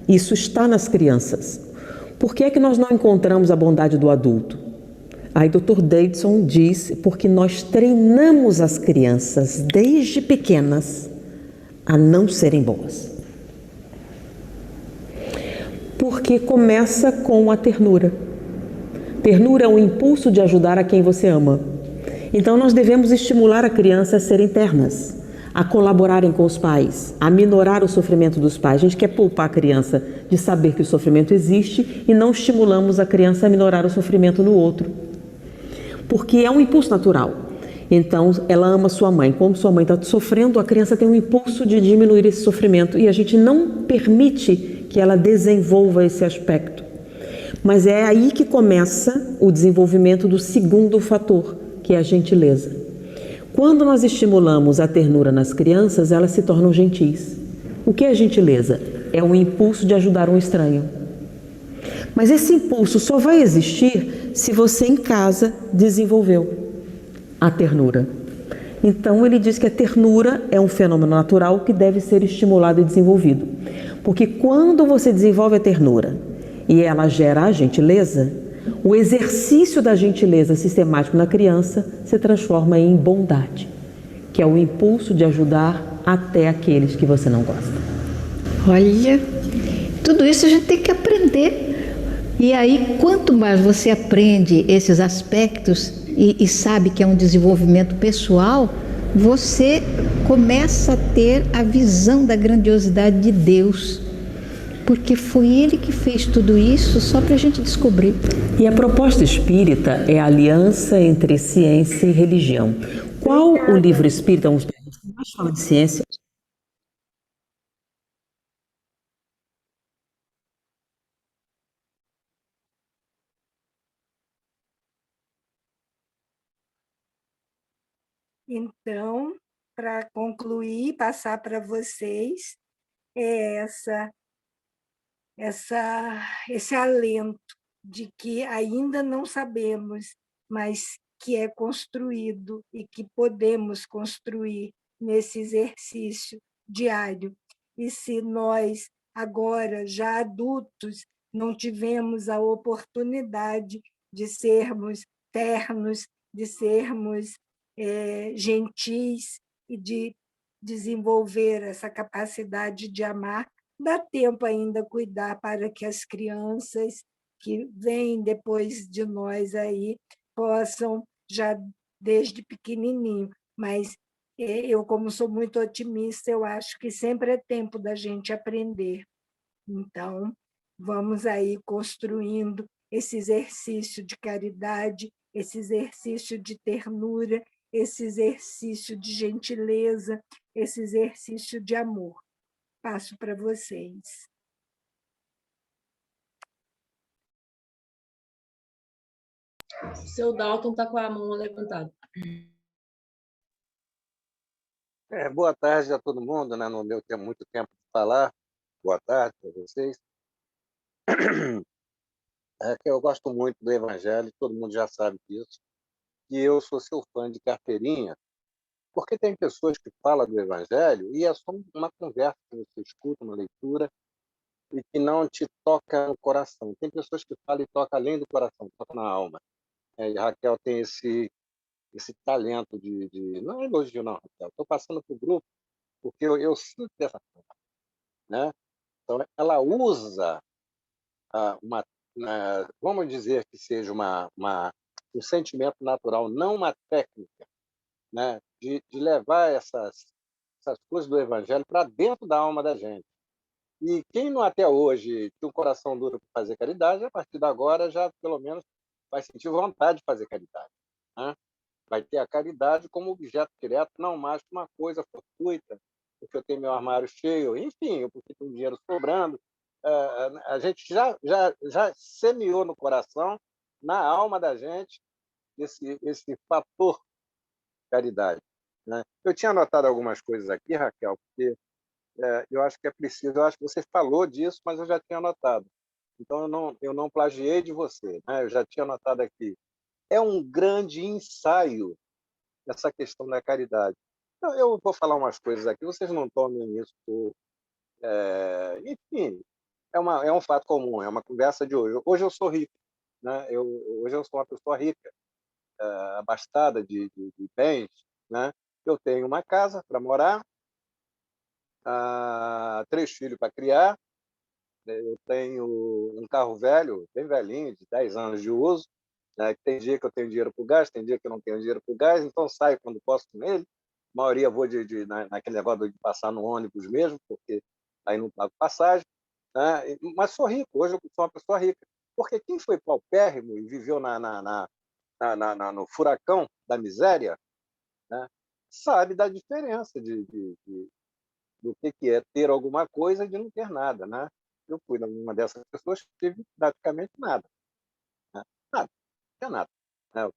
isso está nas crianças. Por que é que nós não encontramos a bondade do adulto? Aí Dr. Davidson diz, porque nós treinamos as crianças desde pequenas a não serem boas. Porque começa com a ternura. Ternura é um impulso de ajudar a quem você ama. Então nós devemos estimular a criança a serem ternas, a colaborarem com os pais, a minorar o sofrimento dos pais. A gente quer poupar a criança de saber que o sofrimento existe e não estimulamos a criança a minorar o sofrimento no outro. Porque é um impulso natural. Então, ela ama sua mãe. Como sua mãe está sofrendo, a criança tem um impulso de diminuir esse sofrimento e a gente não permite que ela desenvolva esse aspecto. Mas é aí que começa o desenvolvimento do segundo fator, que é a gentileza. Quando nós estimulamos a ternura nas crianças, elas se tornam gentis. O que é gentileza? É um impulso de ajudar um estranho. Mas esse impulso só vai existir se você em casa desenvolveu a ternura. Então ele diz que a ternura é um fenômeno natural que deve ser estimulado e desenvolvido. Porque quando você desenvolve a ternura e ela gera a gentileza, o exercício da gentileza sistemático na criança se transforma em bondade, que é o impulso de ajudar até aqueles que você não gosta. Olha, tudo isso a gente tem que aprender. E aí, quanto mais você aprende esses aspectos e sabe que é um desenvolvimento pessoal, você começa a ter a visão da grandiosidade de Deus. Porque foi Ele que fez tudo isso só para a gente descobrir. E a proposta espírita é a aliança entre ciência e religião. Qual o livro espírita, que mais fala de ciência? Então, para concluir, passar para vocês esse alento de que ainda não sabemos, mas que é construído e que podemos construir nesse exercício diário. E se nós, agora, já adultos, não tivemos a oportunidade de sermos ternos, de sermos gentis e de desenvolver essa capacidade de amar, dá tempo ainda cuidar para que as crianças que vêm depois de nós aí possam, já desde pequenininho, mas eu, como sou muito otimista, eu acho que sempre é tempo da gente aprender. Então, vamos aí construindo esse exercício de caridade, esse exercício de ternura, esse exercício de gentileza, esse exercício de amor. Passo para vocês. O seu Dalton está com a mão levantada. Boa tarde a todo mundo, né? Não deu muito tempo de falar. Boa tarde para vocês. Que eu gosto muito do Evangelho, todo mundo já sabe disso, e eu sou seu fã de carteirinha, porque tem pessoas que falam do Evangelho e é só uma conversa que você escuta, uma leitura, e que não te toca no coração. Tem pessoas que falam e tocam além do coração, toca na alma. E Raquel tem esse talento de... Não é elogio, não, Raquel. Estou passando para o grupo porque eu sinto dessa forma, né? Então, ela usa vamos dizer que seja um sentimento natural, não uma técnica, né? De levar essas coisas do Evangelho para dentro da alma da gente. E quem não até hoje tinha um coração duro para fazer caridade, a partir de agora já pelo menos vai sentir vontade de fazer caridade, né? Vai ter a caridade como objeto direto, não mais uma coisa fortuita, porque eu tenho meu armário cheio, enfim, porque tenho dinheiro sobrando. A gente já semeou no coração, na alma da gente, esse fator caridade, né? Eu tinha anotado algumas coisas aqui, Raquel, porque eu acho que é preciso. Eu acho que você falou disso, mas eu já tinha anotado. Então, eu não plagiei de você, né? Eu já tinha anotado aqui. É um grande ensaio essa questão da caridade. Então, eu vou falar umas coisas aqui, vocês não tomem isso por... enfim, é um fato comum, é uma conversa de hoje. Hoje eu sou rico, né? Hoje eu sou uma pessoa rica, abastada de bens, né? Eu tenho uma casa para morar, 3 filhos para criar, eu tenho um carro velho, bem velhinho, de 10 anos de uso, né? Tem dia que eu tenho dinheiro para o gás, tem dia que eu não tenho dinheiro para o gás, então saio quando posso com ele. A maioria vou naquele negócio de passar no ônibus mesmo, porque aí não pago passagem, né? Mas sou rico, hoje eu sou uma pessoa rica. Porque quem foi paupérrimo e viveu no furacão da miséria, né, sabe da diferença do que é ter alguma coisa e de não ter nada, né? Eu fui numa dessas pessoas que tive praticamente nada. Né? Nada, não tinha nada. Né?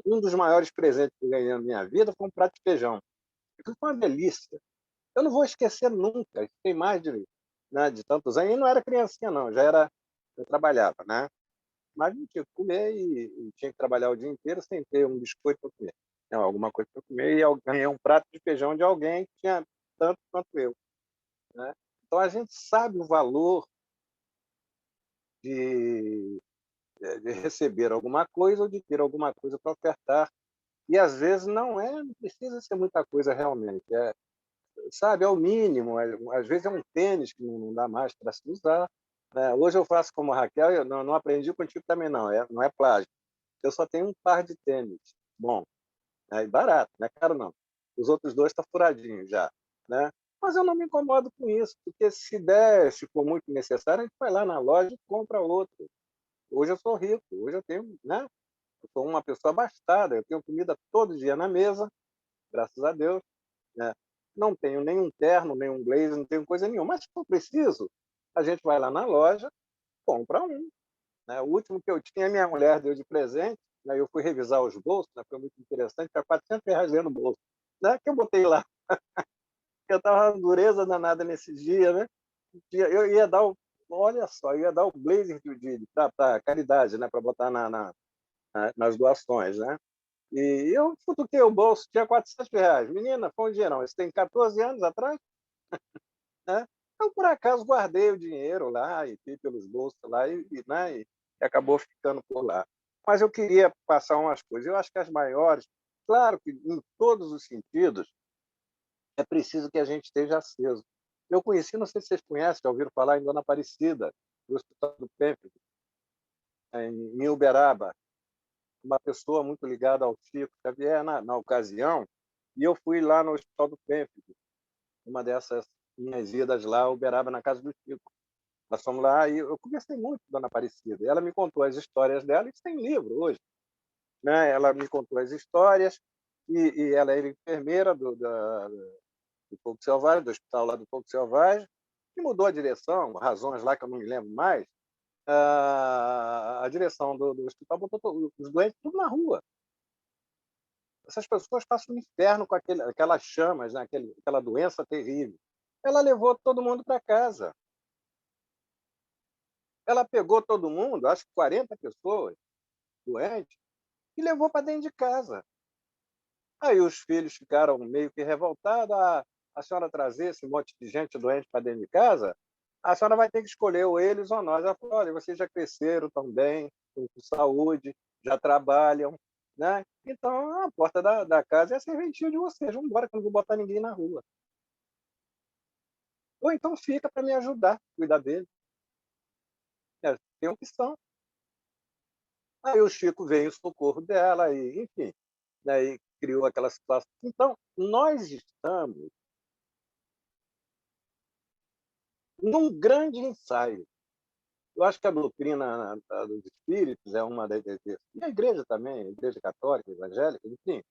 Um dos maiores presentes que eu ganhei na minha vida foi um prato de feijão. Aquilo foi uma delícia. Eu não vou esquecer nunca. Isso tem mais de tantos anos. E não era criancinha, não. Eu trabalhava, né? Mas não tinha que comer e tinha que trabalhar o dia inteiro sem ter um biscoito para comer. Não, alguma coisa para comer. E eu ganhei um prato de feijão de alguém que tinha tanto quanto eu. Né? Então, a gente sabe o valor de receber alguma coisa ou de ter alguma coisa para ofertar. E, às vezes, não precisa ser muita coisa realmente. Sabe, é o mínimo. Às vezes é um tênis que não dá mais para se usar. Né? Hoje eu faço como a Raquel, eu não aprendi contigo também, não é plágio. Eu só tenho um par de tênis. Bom, barato, não é caro não. Os outros dois estão furadinhos já. Né? Mas eu não me incomodo com isso, porque se for muito necessário, a gente vai lá na loja e compra outro. Hoje eu sou rico, hoje eu tenho, né? Eu sou uma pessoa abastada, eu tenho comida todo dia na mesa, graças a Deus. Né? Não tenho nenhum terno, nenhum blazer, não tenho coisa nenhuma. Mas se for preciso, a gente vai lá na loja, compra um. Né? O último que eu tinha, minha mulher deu de presente, né? Eu fui revisar os bolsos, né? Foi muito interessante, tinha R$ 400 dentro do bolso. Né? Que eu botei lá. Eu estava dureza danada nesse dia, né? Eu ia dar olha só, eu ia dar o blazer para caridade, né? Para botar nas doações, né? E eu futuquei o bolso, tinha R$ 400. Menina, foi um dinheirão. Isso tem 14 anos atrás. Né? Eu, por acaso, guardei o dinheiro lá e fui pelos bolsos lá né? E acabou ficando por lá. Mas eu queria passar umas coisas. Eu acho que as maiores, claro que em todos os sentidos, é preciso que a gente esteja aceso. Eu conheci, não sei se vocês conhecem, já ouviram falar em Dona Aparecida, do Hospital do Pênfigo, em Uberaba, uma pessoa muito ligada ao Chico Xavier na ocasião, e eu fui lá no Hospital do Pênfigo, uma dessas minhas idas lá, Uberaba, na casa do Chico. Nós fomos lá e eu conversei muito com a Dona Aparecida. Ela me contou as histórias dela, isso tem livro hoje. Né? Ela me contou as histórias e ela era enfermeira do Fogo Selvagem, do hospital lá do Fogo Selvagem, e mudou a direção, razões lá que eu não me lembro mais. A direção do hospital botou os doentes tudo na rua. Essas pessoas passam um inferno com aquelas chamas, né? Aquela doença terrível. Ela levou todo mundo para casa. Ela pegou todo mundo, acho que 40 pessoas doentes, e levou para dentro de casa. Aí os filhos ficaram meio que revoltados. A senhora trazer esse monte de gente doente para dentro de casa, a senhora vai ter que escolher ou eles ou nós. Ela falou, olha, vocês já cresceram também, com saúde, já trabalham. Né? Então, a porta da casa é a serventia de vocês. Vamos embora, que eu não vou botar ninguém na rua. Ou então fica para me ajudar, cuidar dele. Tem opção. Aí o Chico veio em socorro dela, e, enfim, né, e criou aquela situação. Então, nós estamos num grande ensaio. Eu acho que a doutrina dos espíritos é uma das. E a igreja também, a igreja católica, evangélica, enfim,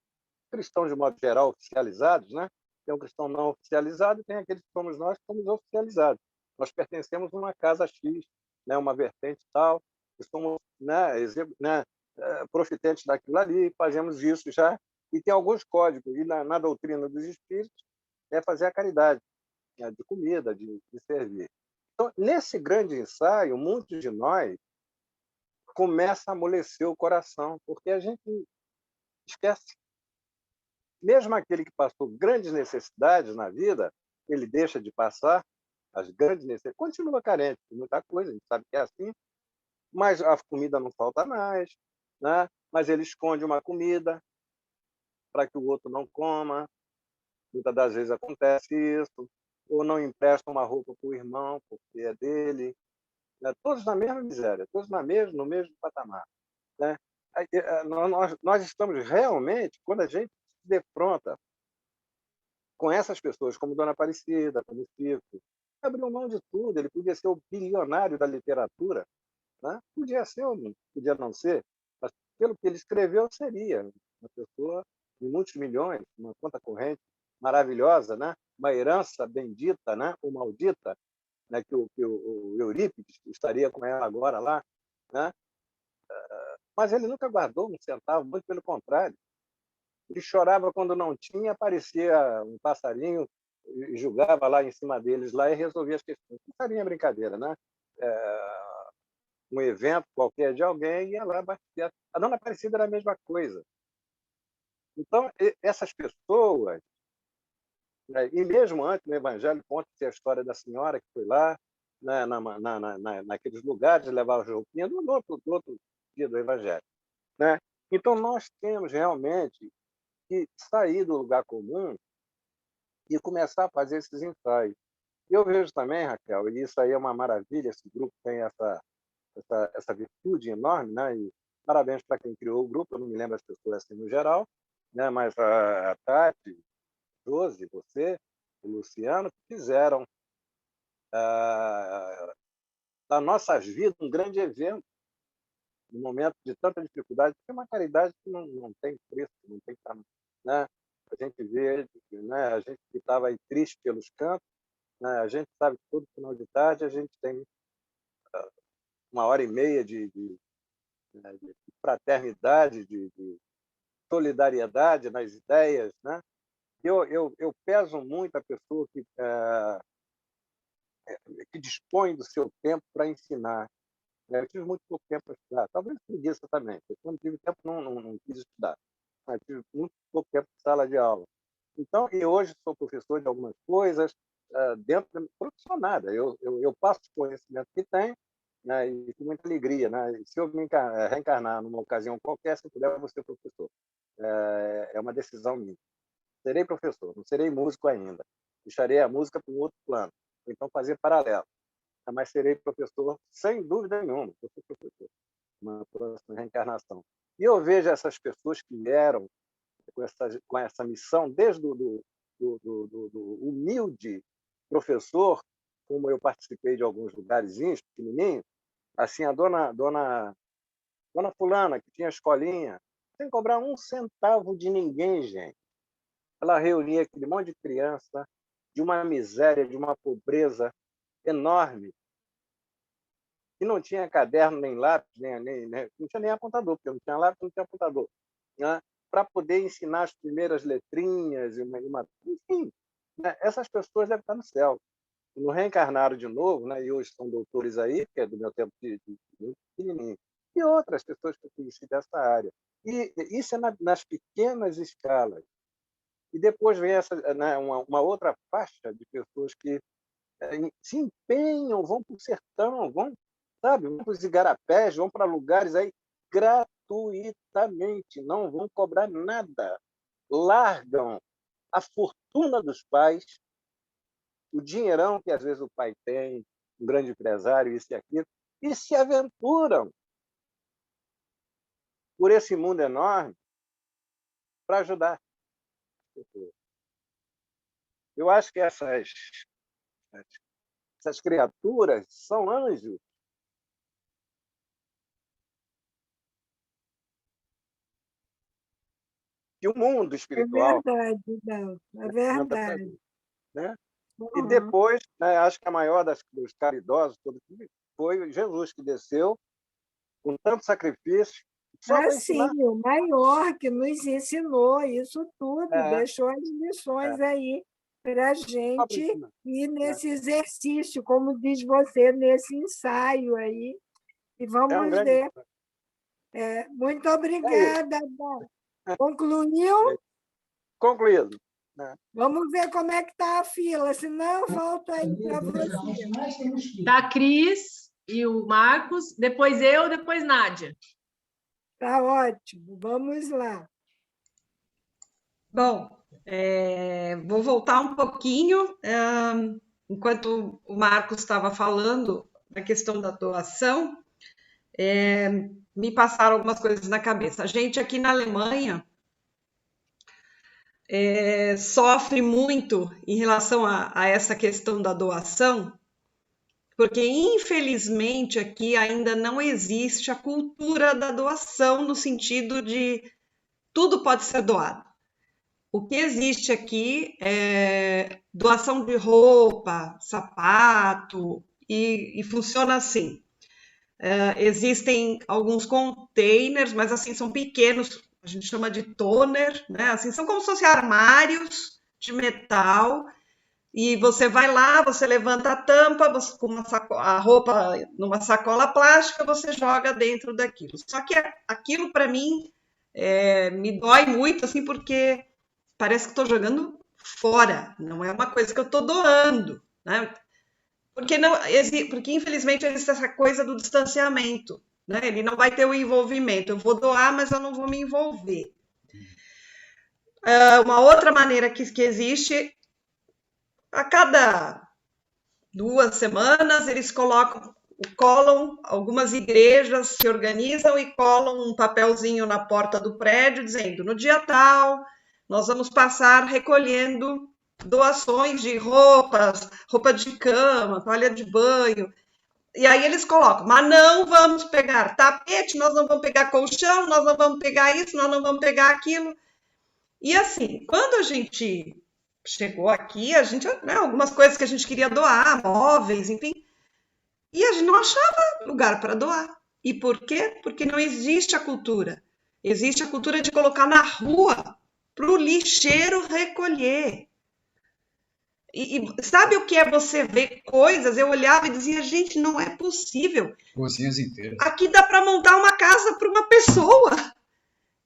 cristãos de modo geral oficializados, né? Tem um cristão não oficializado e tem aqueles que somos nós que somos oficializados. Nós pertencemos a uma casa X, né? Uma vertente tal, que somos, né, profitentes daquilo ali, fazemos isso já. E tem alguns códigos, e na doutrina dos espíritos é fazer a caridade, né? De comida, de servir. Então, nesse grande ensaio, muitos de nós começa a amolecer o coração, porque a gente esquece. Mesmo aquele que passou grandes necessidades na vida, ele deixa de passar as grandes necessidades, continua carente de muita coisa, a gente sabe que é assim, mas a comida não falta mais, né? Mas ele esconde uma comida para que o outro não coma, muitas das vezes acontece isso, ou não empresta uma roupa para o irmão, porque é dele, né? Todos na mesma miséria, todos no mesmo patamar. Né? Nós estamos realmente, quando a gente se defronta com essas pessoas, como Dona Aparecida, como Chico, abriu mão de tudo. Ele podia ser o bilionário da literatura, né? Podia ser ou podia não ser, mas pelo que ele escreveu, seria uma pessoa de muitos milhões, uma conta corrente maravilhosa, né? Uma herança bendita, né? Ou maldita, né, que o Eurípides estaria com ela agora lá, né? Mas ele nunca guardou um centavo, muito pelo contrário. Ele chorava quando não tinha, aparecia um passarinho e jogava lá em cima deles lá e resolvia as questões. Passarinho é brincadeira, né? Um evento qualquer de alguém ia lá bater. A Dona Aparecida era a mesma coisa. Então, essas pessoas, né, e mesmo antes no Evangelho, conta-se a história da senhora que foi lá, né, naqueles lugares, levar o roupinhas no outro dia do Evangelho. Né? Então, nós temos realmente que sair do lugar comum e começar a fazer esses ensaios. E eu vejo também, Raquel, e isso aí é uma maravilha, esse grupo tem essa virtude enorme, né? E parabéns para quem criou o grupo, eu não me lembro as pessoas assim no geral, né? Mas a Tati, Josi, você, o Luciano, fizeram da nossas vidas um grande evento, no momento de tanta dificuldade, porque é uma caridade que não tem preço, não tem tamanho, né? A gente vê, né? A gente que estava aí triste pelos cantos, né? A gente sabe que todo final de tarde a gente tem 1h30 de fraternidade, de solidariedade nas ideias, né? Eu peso muito a pessoa que dispõe do seu tempo para ensinar. Eu tive muito pouco tempo para estudar, talvez preguiça também. Eu, quando tive tempo, não quis estudar. Mas tive muito pouco tempo de sala de aula. Então, e hoje sou professor de algumas coisas, dentro da profissional. Eu passo o conhecimento que tenho, né, e com muita alegria. Né? E se eu me reencarnar numa ocasião qualquer, se eu puder, eu vou ser professor. É uma decisão minha. Serei professor, não serei músico ainda. Deixarei a música para um outro plano. Ou então fazer paralelo. Mas serei professor, sem dúvida nenhuma. Eu sou professor, uma próxima reencarnação. E eu vejo essas pessoas que vieram com essa missão, desde o humilde professor, como eu participei de alguns lugarzinhos pequenininhos, assim, a dona fulana, que tinha escolinha, sem cobrar um centavo de ninguém, gente. Ela reunia aquele monte de criança, de uma miséria, de uma pobreza enorme, e não tinha caderno, nem lápis, não tinha nem apontador, porque não tinha lápis, não tinha apontador, né? Para poder ensinar as primeiras letrinhas, enfim, né? Essas pessoas devem estar no céu. Não reencarnaram de novo, né? E hoje são doutores aí, que é do meu tempo de pequenininho, e outras pessoas que eu conheci dessa área. E isso é nas pequenas escalas. E depois vem né, uma outra faixa de pessoas que se empenham, vão para o sertão, vão para os igarapés, vão para lugares aí gratuitamente, não vão cobrar nada. Largam a fortuna dos pais, o dinheirão que às vezes o pai tem, um grande empresário, isso e aquilo, e se aventuram por esse mundo enorme para ajudar. Eu acho que essas criaturas são anjos. E o mundo espiritual. É verdade, não. É verdade. Né? E depois, né, acho que a maior dos caridosos foi Jesus, que desceu com tanto sacrifício. Sim, o maior que nos ensinou isso tudo, deixou as lições aí para a gente ir nesse exercício, como diz você, nesse ensaio aí. E vamos ver. Muito obrigada. Concluiu? Concluído. Vamos ver como é que está a fila, senão volto aí para você. Está a Cris e o Marcos, depois eu, depois Nádia. Está ótimo, vamos lá. Bom, vou voltar um pouquinho, enquanto o Marcos estava falando da questão da doação, me passaram algumas coisas na cabeça. A gente aqui na Alemanha sofre muito em relação a essa questão da doação, porque, infelizmente, aqui ainda não existe a cultura da doação no sentido de tudo pode ser doado. O que existe aqui é doação de roupa, sapato, e funciona assim. Existem alguns containers, mas assim, são pequenos, a gente chama de toner, né? Assim, são como se fossem armários de metal, e você vai lá, você levanta a tampa, você, com a roupa numa sacola plástica, você joga dentro daquilo. Só que aquilo, para mim, me dói muito, assim, porque parece que estou jogando fora, não é uma coisa que eu estou doando, né? Porque, infelizmente, existe essa coisa do distanciamento, né? Ele não vai ter o envolvimento. Eu vou doar, mas eu não vou me envolver. Uma outra maneira que existe, a cada 2 semanas, eles colam, algumas igrejas se organizam e colam um papelzinho na porta do prédio, dizendo, no dia tal, nós vamos passar recolhendo doações de roupas, roupa de cama, toalha de banho. E aí eles colocam, mas não vamos pegar tapete, nós não vamos pegar colchão, nós não vamos pegar isso, nós não vamos pegar aquilo. E assim, quando a gente chegou aqui, a gente, né, algumas coisas que a gente queria doar, móveis, enfim, e a gente não achava lugar para doar. E por quê? Porque não existe a cultura. Existe a cultura de colocar na rua para o lixeiro recolher. E sabe o que é você ver coisas? Eu olhava e dizia, gente, não é possível. Cozinhas inteiras. Aqui dá para montar uma casa para uma pessoa.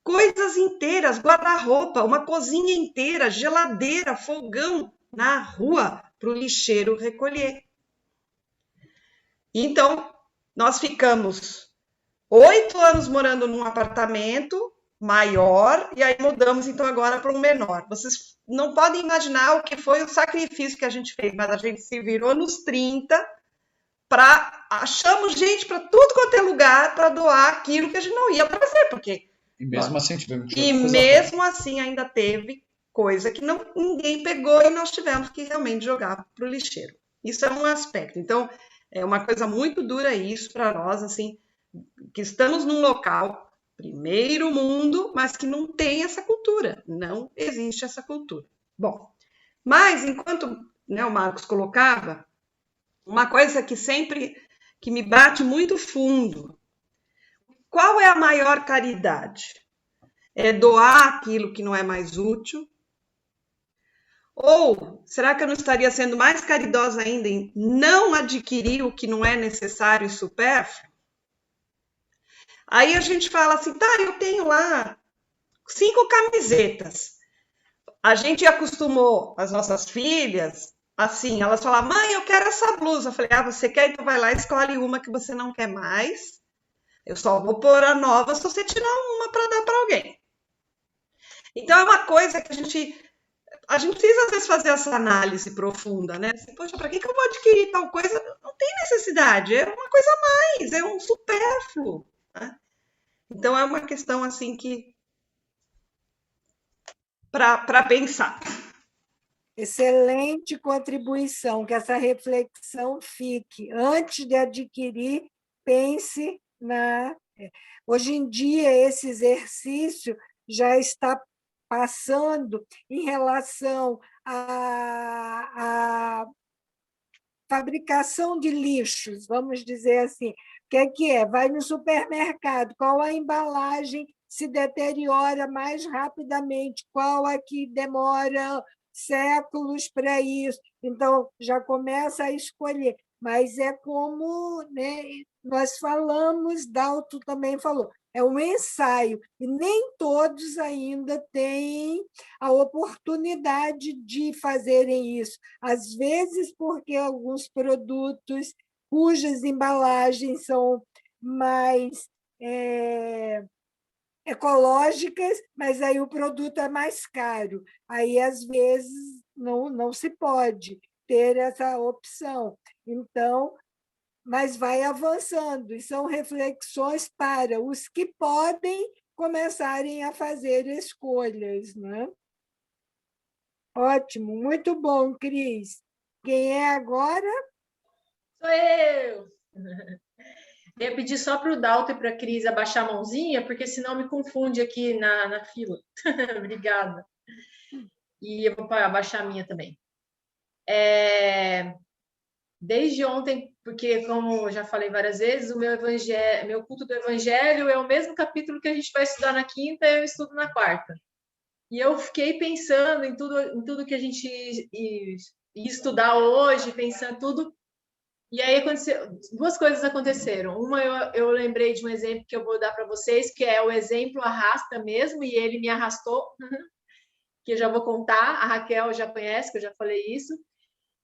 Coisas inteiras, guarda-roupa, uma cozinha inteira, geladeira, fogão na rua para o lixeiro recolher. Então, nós ficamos 8 anos morando num apartamento maior, e aí mudamos então agora para um menor. Vocês não podem imaginar o que foi o sacrifício que a gente fez, mas a gente se virou nos 30 achamos gente para tudo quanto é lugar para doar aquilo que a gente não ia fazer, porque... E mesmo assim tivemos que... E mesmo assim ainda teve coisa que ninguém pegou e nós tivemos que realmente jogar para o lixeiro. Isso é um aspecto. Então, é uma coisa muito dura isso para nós, assim, que estamos num local... primeiro mundo, mas que não tem essa cultura, não existe essa cultura. Bom, mas enquanto, né, o Marcos colocava, uma coisa que sempre que me bate muito fundo, qual é a maior caridade? É doar aquilo que não é mais útil? Ou será que eu não estaria sendo mais caridosa ainda em não adquirir o que não é necessário e supérfluo? Aí a gente fala assim, tá, eu tenho lá 5 camisetas. A gente acostumou as nossas filhas, assim, elas falam, mãe, eu quero essa blusa. Eu falei, você quer? Então vai lá e escolhe uma que você não quer mais. Eu só vou pôr a nova se você tirar uma para dar para alguém. Então é uma coisa que a gente precisa às vezes fazer essa análise profunda, né? Assim, poxa, para que eu vou adquirir tal coisa? Não tem necessidade, é uma coisa a mais, é um supérfluo. Então, é uma questão assim que para pensar. Excelente contribuição, que essa reflexão fique. Antes de adquirir, pense na... Hoje em dia, esse exercício já está passando em relação à fabricação de lixos, vamos dizer assim. O que é? Vai no supermercado, qual a embalagem se deteriora mais rapidamente, qual a que demora séculos para isso. Então, já começa a escolher. Mas é como, né, nós falamos, Dalto também falou, é um ensaio, e nem todos ainda têm a oportunidade de fazerem isso. Às vezes, porque alguns produtos cujas embalagens são mais ecológicas, mas aí o produto é mais caro. Aí, às vezes, não se pode ter essa opção. Então, mas vai avançando, e são reflexões para os que podem começarem a fazer escolhas, né? Ótimo, muito bom, Cris. Quem é agora? Sou eu! Eu ia pedir só para o Dalton e para a Cris abaixar a mãozinha, porque senão me confunde aqui na fila. Obrigada. E eu vou abaixar a minha também. Desde ontem, porque, como eu já falei várias vezes, o meu culto do Evangelho é o mesmo capítulo que a gente vai estudar na quinta e eu estudo na quarta. E eu fiquei pensando em tudo que a gente ia estudar hoje, pensando tudo. E aí duas coisas aconteceram. Uma, eu lembrei de um exemplo que eu vou dar para vocês, que é o exemplo arrasta mesmo, e ele me arrastou, que eu já vou contar. A Raquel já conhece, que eu já falei isso.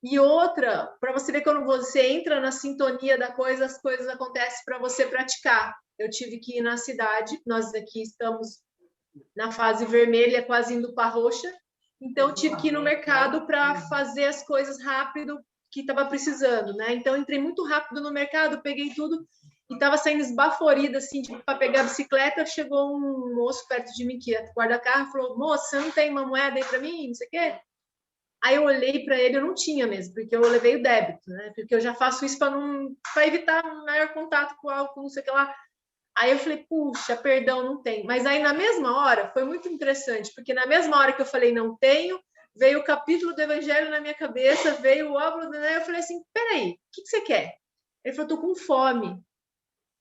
E outra, para você ver quando você entra na sintonia da coisa, as coisas acontecem para você praticar. Eu tive que ir na cidade, nós aqui estamos na fase vermelha, quase indo para roxa, então eu tive que ir no mercado para fazer as coisas rápido que estava precisando, né? Então entrei muito rápido no mercado, peguei tudo e estava saindo esbaforida assim para pegar a bicicleta. Chegou um moço perto de mim que é guarda-carro, falou: "Moça, você não tem uma moeda aí para mim, não sei o quê?" Aí eu olhei para ele, eu não tinha mesmo, porque eu levei o débito, né? Porque eu já faço isso para evitar maior contato com álcool, não sei o que lá. Aí eu falei, puxa, perdão, não tem. Mas aí na mesma hora, foi muito interessante, porque na mesma hora que eu falei não tenho, veio o capítulo do Evangelho na minha cabeça, veio o óbolo, né? Eu falei assim, peraí, o que você quer? Ele falou, tô com fome. Eu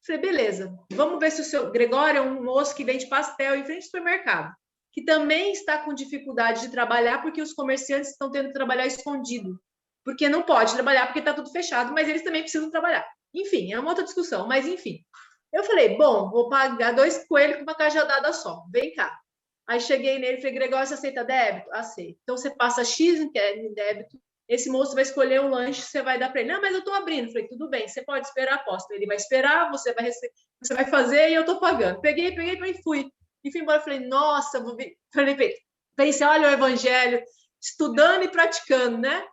falei, beleza, vamos ver se o seu Gregório é um moço que vende pastel em frente ao supermercado, que também está com dificuldade de trabalhar porque os comerciantes estão tendo que trabalhar escondido, porque não pode trabalhar porque está tudo fechado, mas eles também precisam trabalhar. Enfim, é uma outra discussão, mas enfim. Eu falei, bom, vou pagar 2 coelhos com uma cajadada só, vem cá. Aí cheguei nele e falei, Gregório, você aceita débito? Aceito. Então você passa X em débito, esse moço vai escolher um lanche, você vai dar para ele. Não, mas eu estou abrindo. Eu falei, tudo bem, você pode esperar a aposta. Ele vai esperar, você vai fazer e eu estou pagando. Peguei e fui. E fui embora, falei, nossa, pensei, olha o Evangelho, estudando e praticando, né?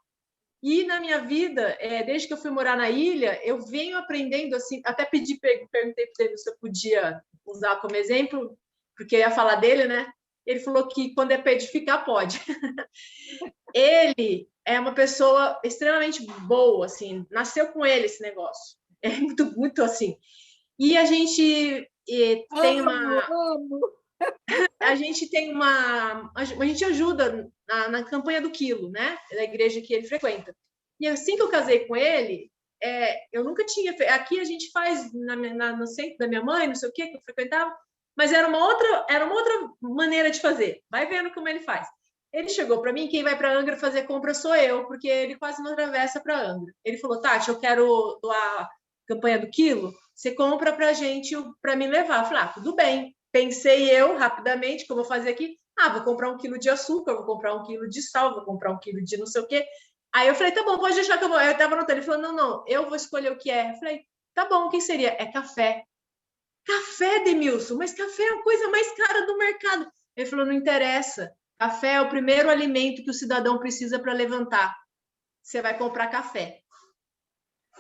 E na minha vida, desde que eu fui morar na ilha, eu venho aprendendo assim, até perguntei para ele se eu podia usar como exemplo, porque eu ia falar dele, né? Ele falou que quando é para edificar, pode. Ele é uma pessoa extremamente boa, assim, nasceu com ele esse negócio. É muito, muito assim. E a gente tem uma... A gente ajuda na campanha do quilo, né? Da igreja que ele frequenta. E assim que eu casei com ele, eu nunca tinha feito. Aqui a gente faz no centro da minha mãe, não sei o que eu frequentava, mas era uma outra maneira de fazer. Vai vendo como ele faz. Ele chegou para mim, quem vai para Angra fazer compra sou eu, porque ele quase não atravessa para Angra. Ele falou, Tati, eu quero doar a campanha do quilo, você compra para gente, para me levar. Eu falei, tudo bem. Pensei eu, rapidamente, como eu fazia aqui, vou comprar 1 quilo de açúcar, vou comprar 1 quilo de sal, vou comprar 1 quilo de não sei o quê. Aí eu falei, tá bom, pode deixar que eu vou. Eu estava anotando, ele falou, não, eu vou escolher o que é. Eu falei, tá bom, o que seria? É café. Café, Demilson, mas café é a coisa mais cara do mercado. Ele falou, não interessa. Café é o primeiro alimento que o cidadão precisa para levantar. Você vai comprar café.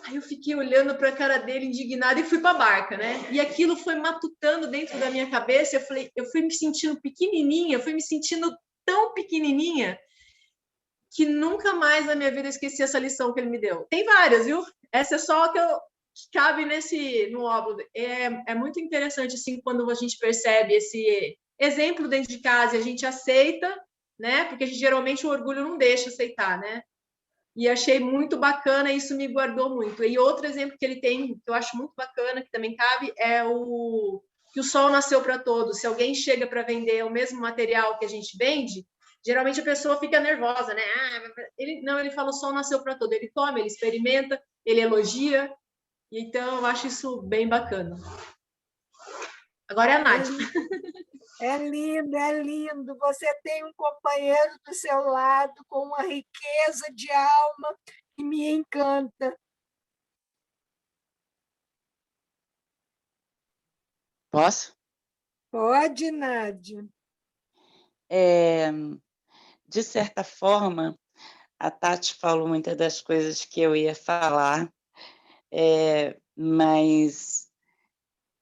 Aí eu fiquei olhando para a cara dele, indignada, e fui para a barca, né? E aquilo foi matutando dentro da minha cabeça. Eu fui me sentindo pequenininha, fui me sentindo tão pequenininha que nunca mais na minha vida esqueci essa lição que ele me deu. Tem várias, viu? Essa é só que cabe no óbolo. É muito interessante assim quando a gente percebe esse exemplo dentro de casa e a gente aceita, né? Porque geralmente o orgulho não deixa aceitar, né? E achei muito bacana, isso me guardou muito. E outro exemplo que ele tem, que eu acho muito bacana, que também cabe, é que o sol nasceu para todos. Se alguém chega para vender o mesmo material que a gente vende, geralmente a pessoa fica nervosa, né? Ele fala, o sol nasceu para todos. Ele toma, ele experimenta, ele elogia. Então, eu acho isso bem bacana. Agora é a Nádia. É lindo, é lindo. Você tem um companheiro do seu lado com uma riqueza de alma que me encanta. Posso? Pode, Nádia. De certa forma, a Tati falou muitas das coisas que eu ia falar, mas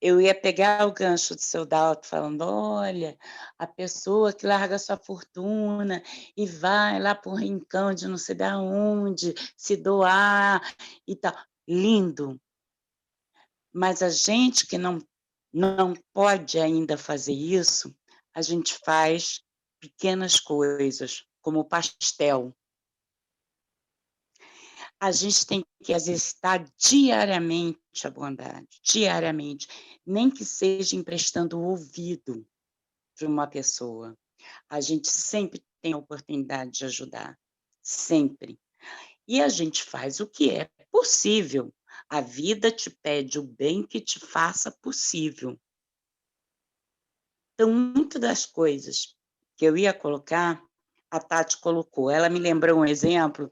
eu ia pegar o gancho do seu Dalto falando, olha, a pessoa que larga sua fortuna e vai lá para um rincão de não sei de onde, se doar e tal. Lindo. Mas a gente que não pode ainda fazer isso, a gente faz pequenas coisas, como o pastel. A gente tem que exercitar diariamente a bondade, diariamente, nem que seja emprestando o ouvido para uma pessoa. A gente sempre tem a oportunidade de ajudar, sempre. E a gente faz o que é possível. A vida te pede o bem que te faça possível. Então, muitas das coisas que eu ia colocar, a Tati colocou. Ela me lembrou um exemplo.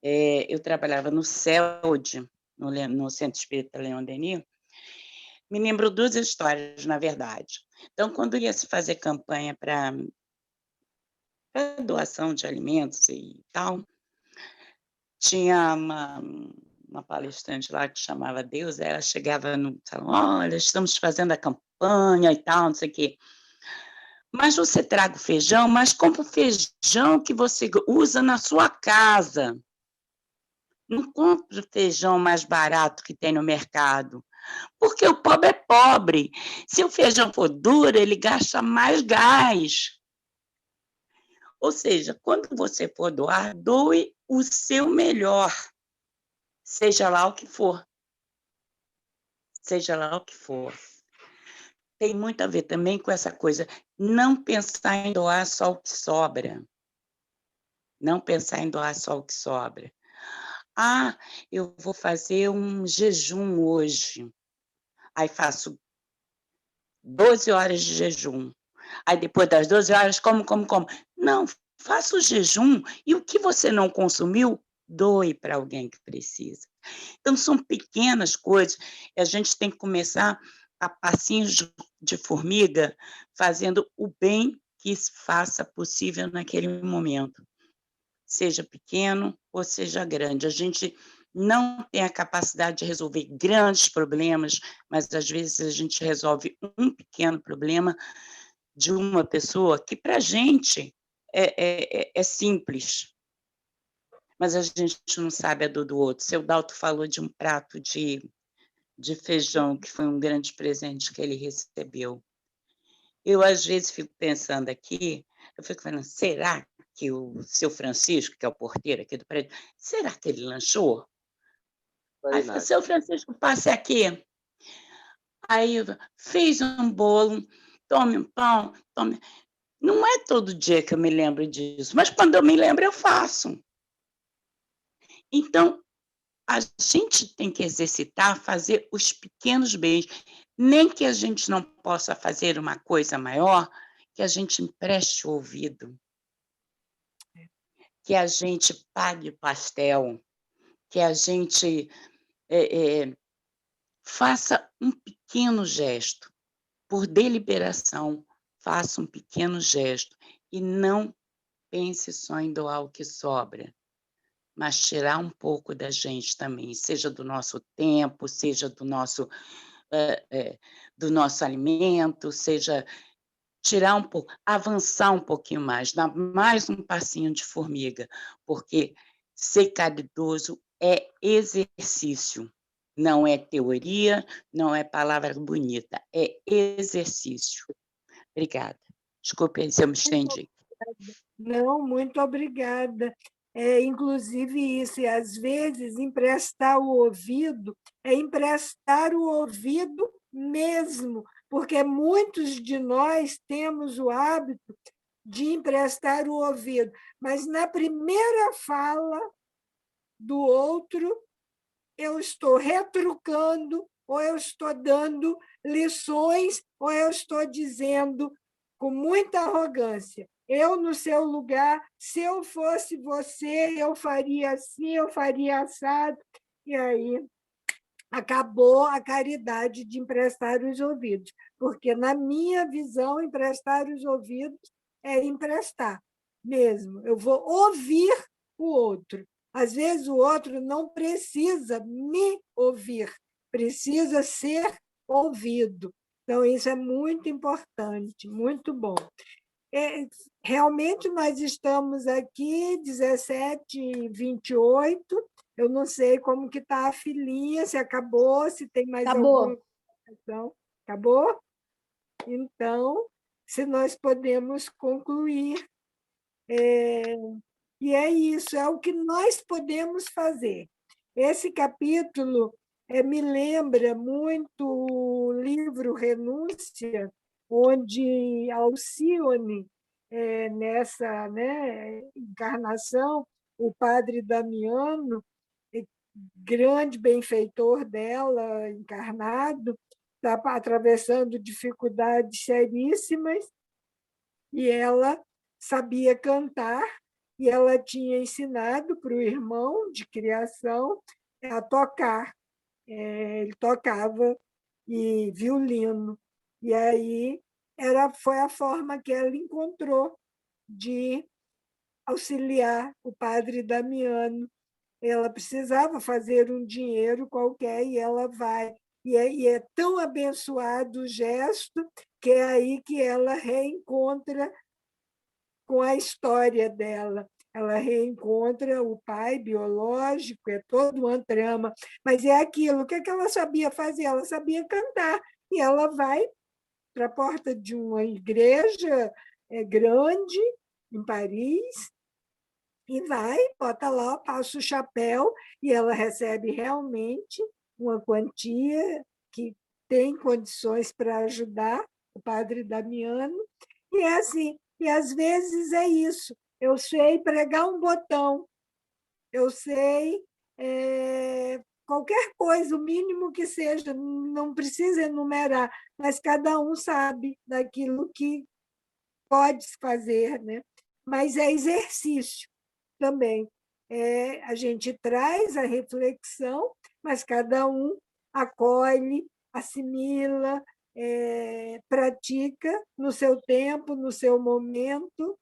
Eu trabalhava no CELD, no Centro Espírita Leon Denis. Me lembrou 2 histórias, na verdade. Então, quando ia se fazer campanha para doação de alimentos e tal, tinha uma palestrante lá que chamava Deus, ela chegava no salão, olha, estamos fazendo a campanha e tal, não sei o quê. Mas você traga o feijão, mas compra o feijão que você usa na sua casa. Não compre o feijão mais barato que tem no mercado, porque o pobre é pobre. Se o feijão for duro, ele gasta mais gás. Ou seja, quando você for doar, doe o seu melhor, seja lá o que for. Seja lá o que for. Tem muito a ver também com essa coisa, não pensar em doar só o que sobra. Não pensar em doar só o que sobra. Ah, eu vou fazer um jejum hoje. Aí faço 12 horas de jejum. Aí depois das 12 horas, como. Não, faça o jejum e o que você não consumiu, doe para alguém que precisa. Então, são pequenas coisas, e a gente tem que começar a passinhos de formiga, fazendo o bem que se faça possível naquele momento. Seja pequeno ou seja grande. A gente não tem a capacidade de resolver grandes problemas, mas às vezes a gente resolve um pequeno problema de uma pessoa que para a gente é simples, mas a gente não sabe a dor do outro. Seu Dalto falou de um prato de feijão, que foi um grande presente que ele recebeu. Eu, às vezes, fico pensando aqui, eu fico falando, será que o seu Francisco, que é o porteiro aqui do prédio, será que ele lanchou? Aí falou, seu Francisco, passe aqui. Aí fez um bolo, tome um pão, tome. Não é todo dia que eu me lembro disso, mas quando eu me lembro, eu faço. Então, a gente tem que exercitar, fazer os pequenos bens, nem que a gente não possa fazer uma coisa maior, que a gente empreste o ouvido, que a gente pague o pastel, que a gente faça um pequeno gesto, por deliberação, faça um pequeno gesto e não pense só em doar o que sobra, mas tirar um pouco da gente também, seja do nosso tempo, seja do nosso alimento, seja tirar um pouco, avançar um pouquinho mais, dar mais um passinho de formiga, porque ser caridoso é exercício, não é teoria, não é palavra bonita, é exercício. Obrigada. Desculpe se eu me estendi. Não, muito obrigada. Inclusive isso, e às vezes emprestar o ouvido é emprestar o ouvido mesmo, porque muitos de nós temos o hábito de emprestar o ouvido, mas na primeira fala do outro, eu estou retrucando, ou eu estou dando lições, ou eu estou dizendo com muita arrogância, eu, no seu lugar, se eu fosse você, eu faria assim, eu faria assado. E aí acabou a caridade de emprestar os ouvidos, porque, na minha visão, emprestar os ouvidos é emprestar mesmo. Eu vou ouvir o outro. Às vezes, o outro não precisa me ouvir, precisa ser ouvido. Então, isso é muito importante, muito bom. Realmente, nós estamos aqui, 17h28. Eu não sei como que está a filinha, se acabou, se tem mais alguma questão. Acabou? Então, se nós podemos concluir. E é isso, é o que nós podemos fazer. Esse capítulo me lembra muito o livro Renúncia, onde Alcione, nessa, né, encarnação, o padre Damiano, grande benfeitor dela, encarnado, está atravessando dificuldades seríssimas, e ela sabia cantar, e ela tinha ensinado para o irmão de criação a tocar. Ele tocava violino. E aí foi a forma que ela encontrou de auxiliar o padre Damiano. Ela precisava fazer um dinheiro qualquer e ela vai. E é tão abençoado o gesto que é aí que ela reencontra com a história dela. Ela reencontra o pai biológico, é todo um trama, mas é aquilo, o que ela sabia fazer? Ela sabia cantar, e ela vai para a porta de uma igreja grande, em Paris, e vai, bota lá, passa o chapéu, e ela recebe realmente uma quantia que tem condições para ajudar o padre Damiano, e é assim, e às vezes é isso, eu sei pregar um botão, eu sei qualquer coisa, o mínimo que seja, não precisa enumerar, mas cada um sabe daquilo que pode fazer, né? Mas é exercício também. A gente traz a reflexão, mas cada um acolhe, assimila, pratica no seu tempo, no seu momento.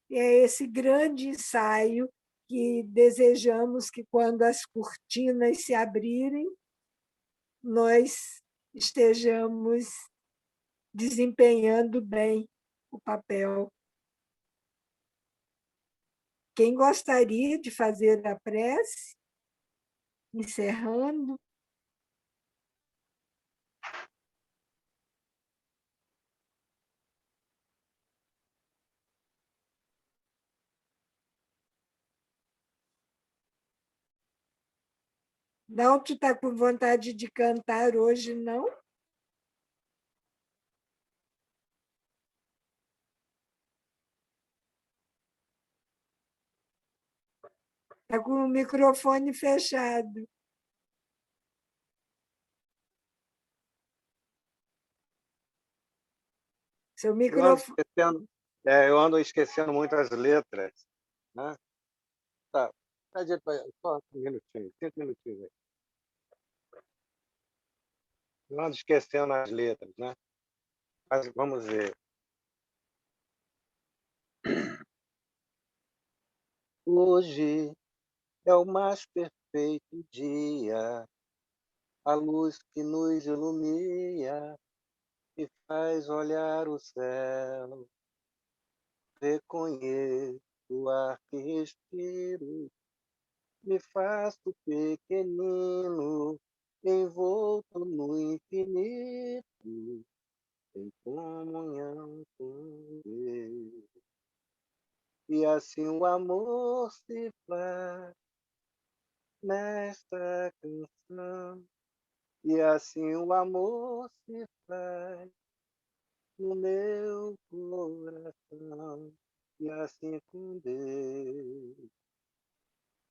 É esse grande ensaio que desejamos que, quando as cortinas se abrirem, nós estejamos desempenhando bem o papel. Quem gostaria de fazer a prece, encerrando? Não, tu está com vontade de cantar hoje, não? Está com o microfone fechado. Seu microfone... Eu ando esquecendo muitas letras. Né? Tá. Só um minutinho, 5 minutinhos aí. Eu ando esquecendo as letras, né? Mas vamos ver. Hoje é o mais perfeito dia, a luz que nos ilumina e faz olhar o céu. Reconheço o ar que respiro, me faço pequenino, envolto no infinito, em comunhão com Deus. E assim o amor se faz nesta canção, e assim o amor se faz no meu coração, e assim com Deus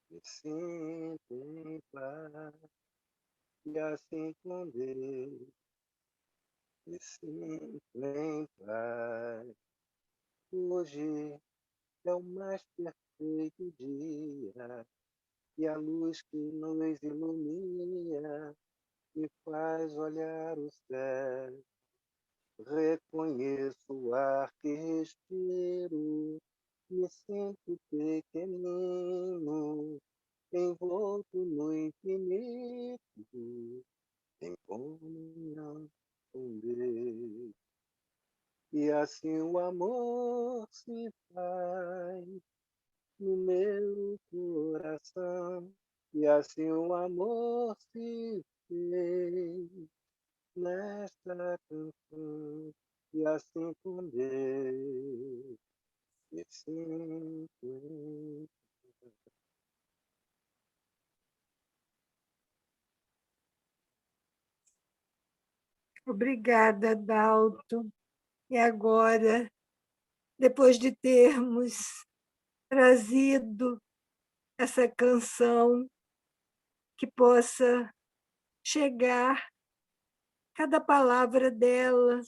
me sinto em paz, e assim com Deus me sinto em paz. Hoje é o mais perfeito dia, e a luz que nos ilumina me faz olhar o céu. Reconheço o ar que respiro, me sinto pequenino, envolto no infinito, em comunhão com Deus. E assim o amor se faz no meu coração, e assim o amor se fez nesta canção, e assim com Deus me sinto. Obrigada, Dalto. E agora, depois de termos trazido essa canção que possa chegar, cada palavra dela,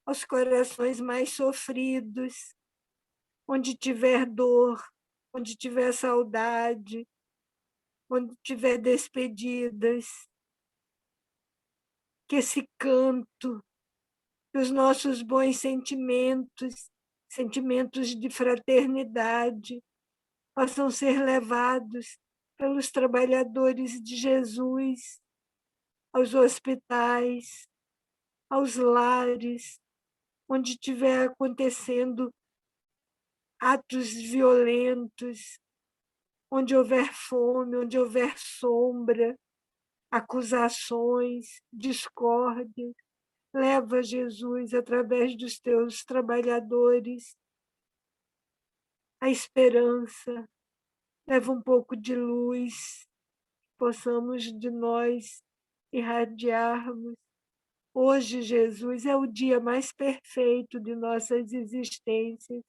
aos corações mais sofridos, onde tiver dor, onde tiver saudade, onde tiver despedidas, que esse canto, que os nossos bons sentimentos, sentimentos de fraternidade, possam ser levados pelos trabalhadores de Jesus aos hospitais, aos lares, onde estiver acontecendo atos violentos, onde houver fome, onde houver sombra, acusações, discórdia. Leva, Jesus, através dos teus trabalhadores, a esperança. Leva um pouco de luz, possamos de nós irradiarmos. Hoje, Jesus, é o dia mais perfeito de nossas existências,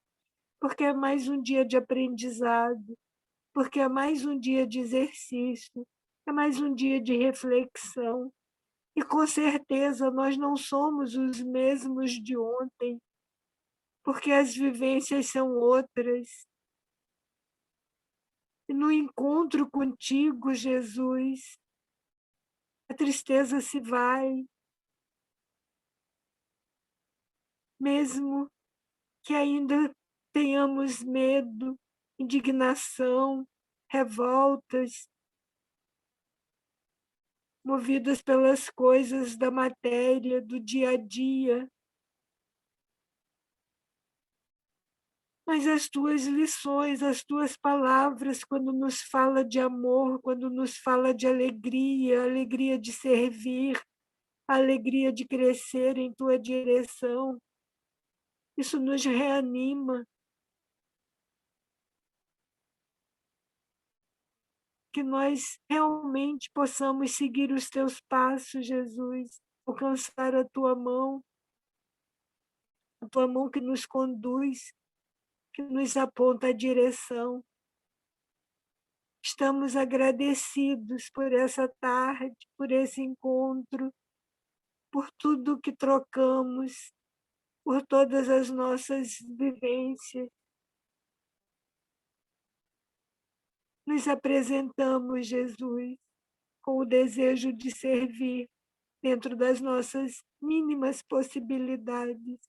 porque é mais um dia de aprendizado, porque é mais um dia de exercício, é mais um dia de reflexão. E com certeza nós não somos os mesmos de ontem, porque as vivências são outras. E no encontro contigo, Jesus, a tristeza se vai, mesmo que ainda tenhamos medo, indignação, revoltas, movidas pelas coisas da matéria, do dia a dia. Mas as tuas lições, as tuas palavras, quando nos fala de amor, quando nos fala de alegria, alegria de servir, alegria de crescer em tua direção, isso nos reanima. Que nós realmente possamos seguir os teus passos, Jesus, alcançar a tua mão que nos conduz, que nos aponta a direção. Estamos agradecidos por essa tarde, por esse encontro, por tudo que trocamos, por todas as nossas vivências. Nos apresentamos, Jesus, com o desejo de servir dentro das nossas mínimas possibilidades.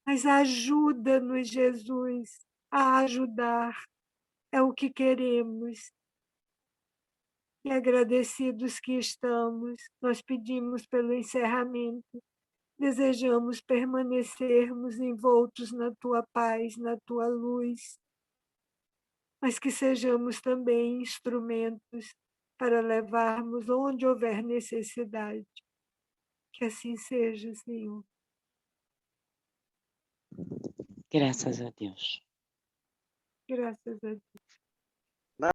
Mas ajuda-nos, Jesus, a ajudar. É o que queremos. E agradecidos que estamos, nós pedimos pelo encerramento. Desejamos permanecermos envoltos na tua paz, na tua luz, mas que sejamos também instrumentos para levarmos onde houver necessidade. Que assim seja, Senhor. Graças a Deus. Graças a Deus.